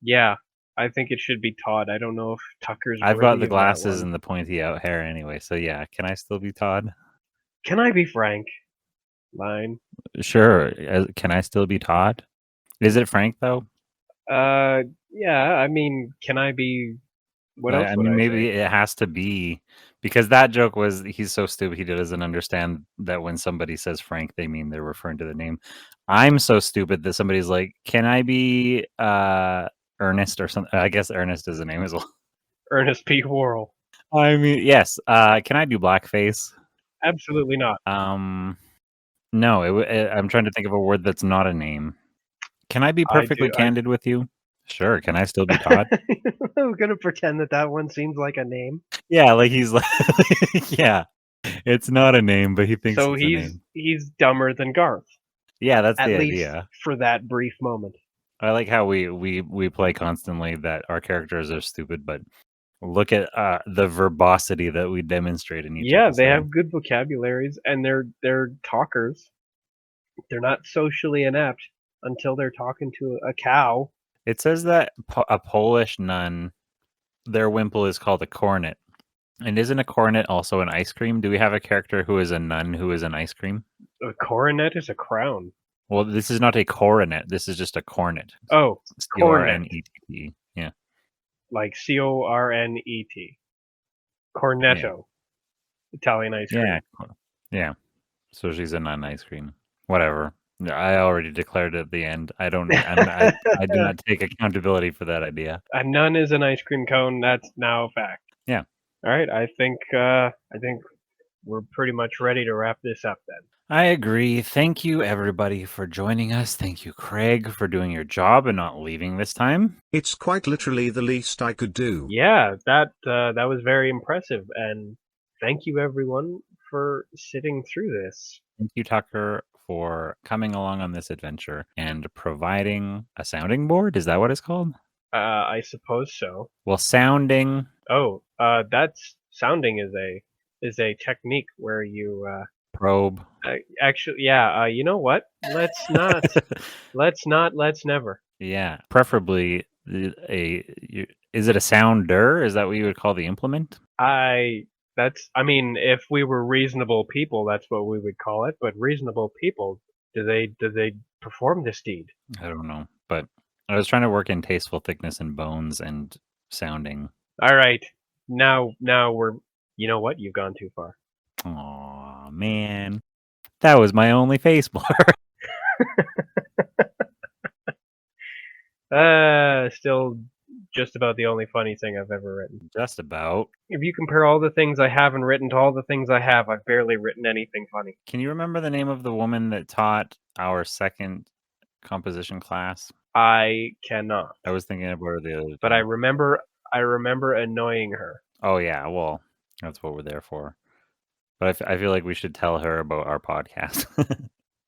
B: Yeah, I think it should be Todd. I don't know if Tucker's
C: I've got
B: worthy
C: the
B: of that
C: glasses
B: one.
C: and the pointy out hair anyway, so yeah. Can I still be Todd?
B: Can I be Frank? Line.
C: Sure. Can I still be Todd? Is it Frank though?
B: Yeah. I mean, can I be? What else
C: I
B: would
C: mean,
B: I
C: maybe
B: say?
C: it has to be because that joke was he's so stupid he doesn't understand that when somebody says Frank, they mean they're referring to the name. I'm so stupid that somebody's like, "Can I be Ernest or something?" I guess Ernest is the name as well.
B: Ernest P. Worrell.
C: I mean, yes. Can I do blackface?
B: Absolutely not.
C: No. I'm trying to think of a word that's not a name. Can I be
B: I
C: perfectly
B: do.
C: candid with you? Sure. Can I still be Todd?
B: I'm gonna pretend that one seems like a name.
C: Yeah, like he's like, yeah. It's not a name, but he thinks
B: So
C: it's a name.
B: he's dumber than Garth,
C: Yeah, that's
B: at
C: the
B: least
C: idea.
B: for that brief moment.
C: I like how we play constantly that our characters are stupid, but look at the verbosity that we demonstrate in each
B: Yeah,
C: episode.
B: they have good vocabularies, and they're talkers. They're not socially inept until they're talking to a cow.
C: It says that a Polish nun, their wimple is called a cornet. And isn't a cornet also an ice cream? Do we have a character who is a nun who is an ice cream?
B: A coronet is a crown.
C: Well, this is not a coronet. This is just a cornet.
B: Oh, cornet.
C: Cornet. Yeah.
B: Like Cornet. Cornetto. Italian ice cream.
C: Yeah. Yeah. So she's a nun ice cream. Whatever. I already declared it at the end. I do not take accountability for that idea.
B: A nun is an ice cream cone. That's now a fact.
C: Yeah.
B: All right. I think we're pretty much ready to wrap this up then.
C: I agree. Thank you, everybody, for joining us. Thank you, Craig, for doing your job and not leaving this time.
D: It's quite literally the least I could do.
B: Yeah, that was very impressive, and thank you everyone for sitting through this.
C: Thank you, Tucker, for coming along on this adventure and providing a sounding board. Is that what it's called?
B: I suppose so.
C: Well, sounding.
B: Oh, that's sounding is a technique where you
C: Probe.
B: actually, yeah. You know what? Let's never.
C: Yeah, preferably is it a sounder? Is that what you would call the implement?
B: I mean, if we were reasonable people, that's what we would call it. But reasonable people, do they perform this deed?
C: I don't know, but I was trying to work in tasteful thickness and bones and sounding.
B: All right, now we're. You know what? You've gone too far.
C: Aw, man, that was my only face blur.
B: Still just about the only funny thing I've ever written.
C: Just about.
B: If you compare all the things I haven't written to all the things I have, I've barely written anything funny.
C: Can you remember the name of the woman that taught our second composition class?
B: I cannot.
C: I was thinking about her the other day.
B: But I remember annoying her.
C: Oh yeah, well, that's what we're there for. But I feel like we should tell her about our podcast.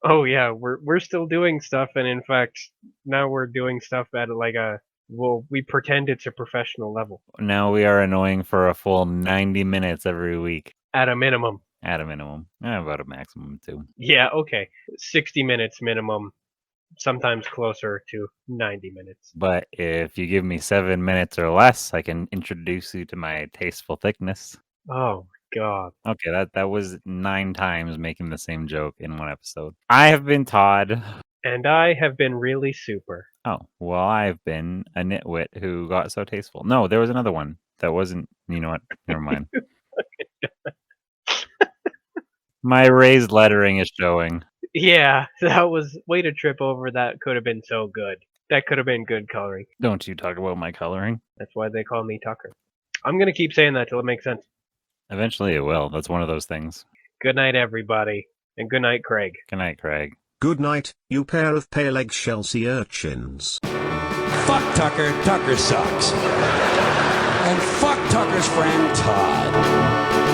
B: Oh yeah, we're still doing stuff, and in fact, now we're doing stuff at like we pretend it's a professional level.
C: Now we are annoying for a full 90 minutes every week.
B: At a minimum.
C: At a minimum. About a maximum too.
B: Yeah, okay. 60 minutes minimum. Sometimes closer to 90 minutes.
C: But if you give me 7 minutes or less, I can introduce you to my tasteful thickness.
B: Oh, God.
C: Okay, that was 9 times making the same joke in one episode. I have been Todd.
B: And I have been really super.
C: Oh, well, I've been a nitwit who got so tasteful. No, there was another one that wasn't, you know what? Never mind. My raised lettering is showing.
B: Yeah, that was way to trip over. That could have been so good. That could have been good coloring.
C: Don't you talk about my coloring.
B: That's why they call me Tucker. I'm going to keep saying that till it makes sense.
C: Eventually it will. That's one of those things.
B: Good night, everybody. And good night, Craig.
C: Good night, Craig.
D: Good night, you pair of pale eggshell sea urchins.
A: Fuck Tucker. Tucker sucks. And fuck Tucker's friend Todd.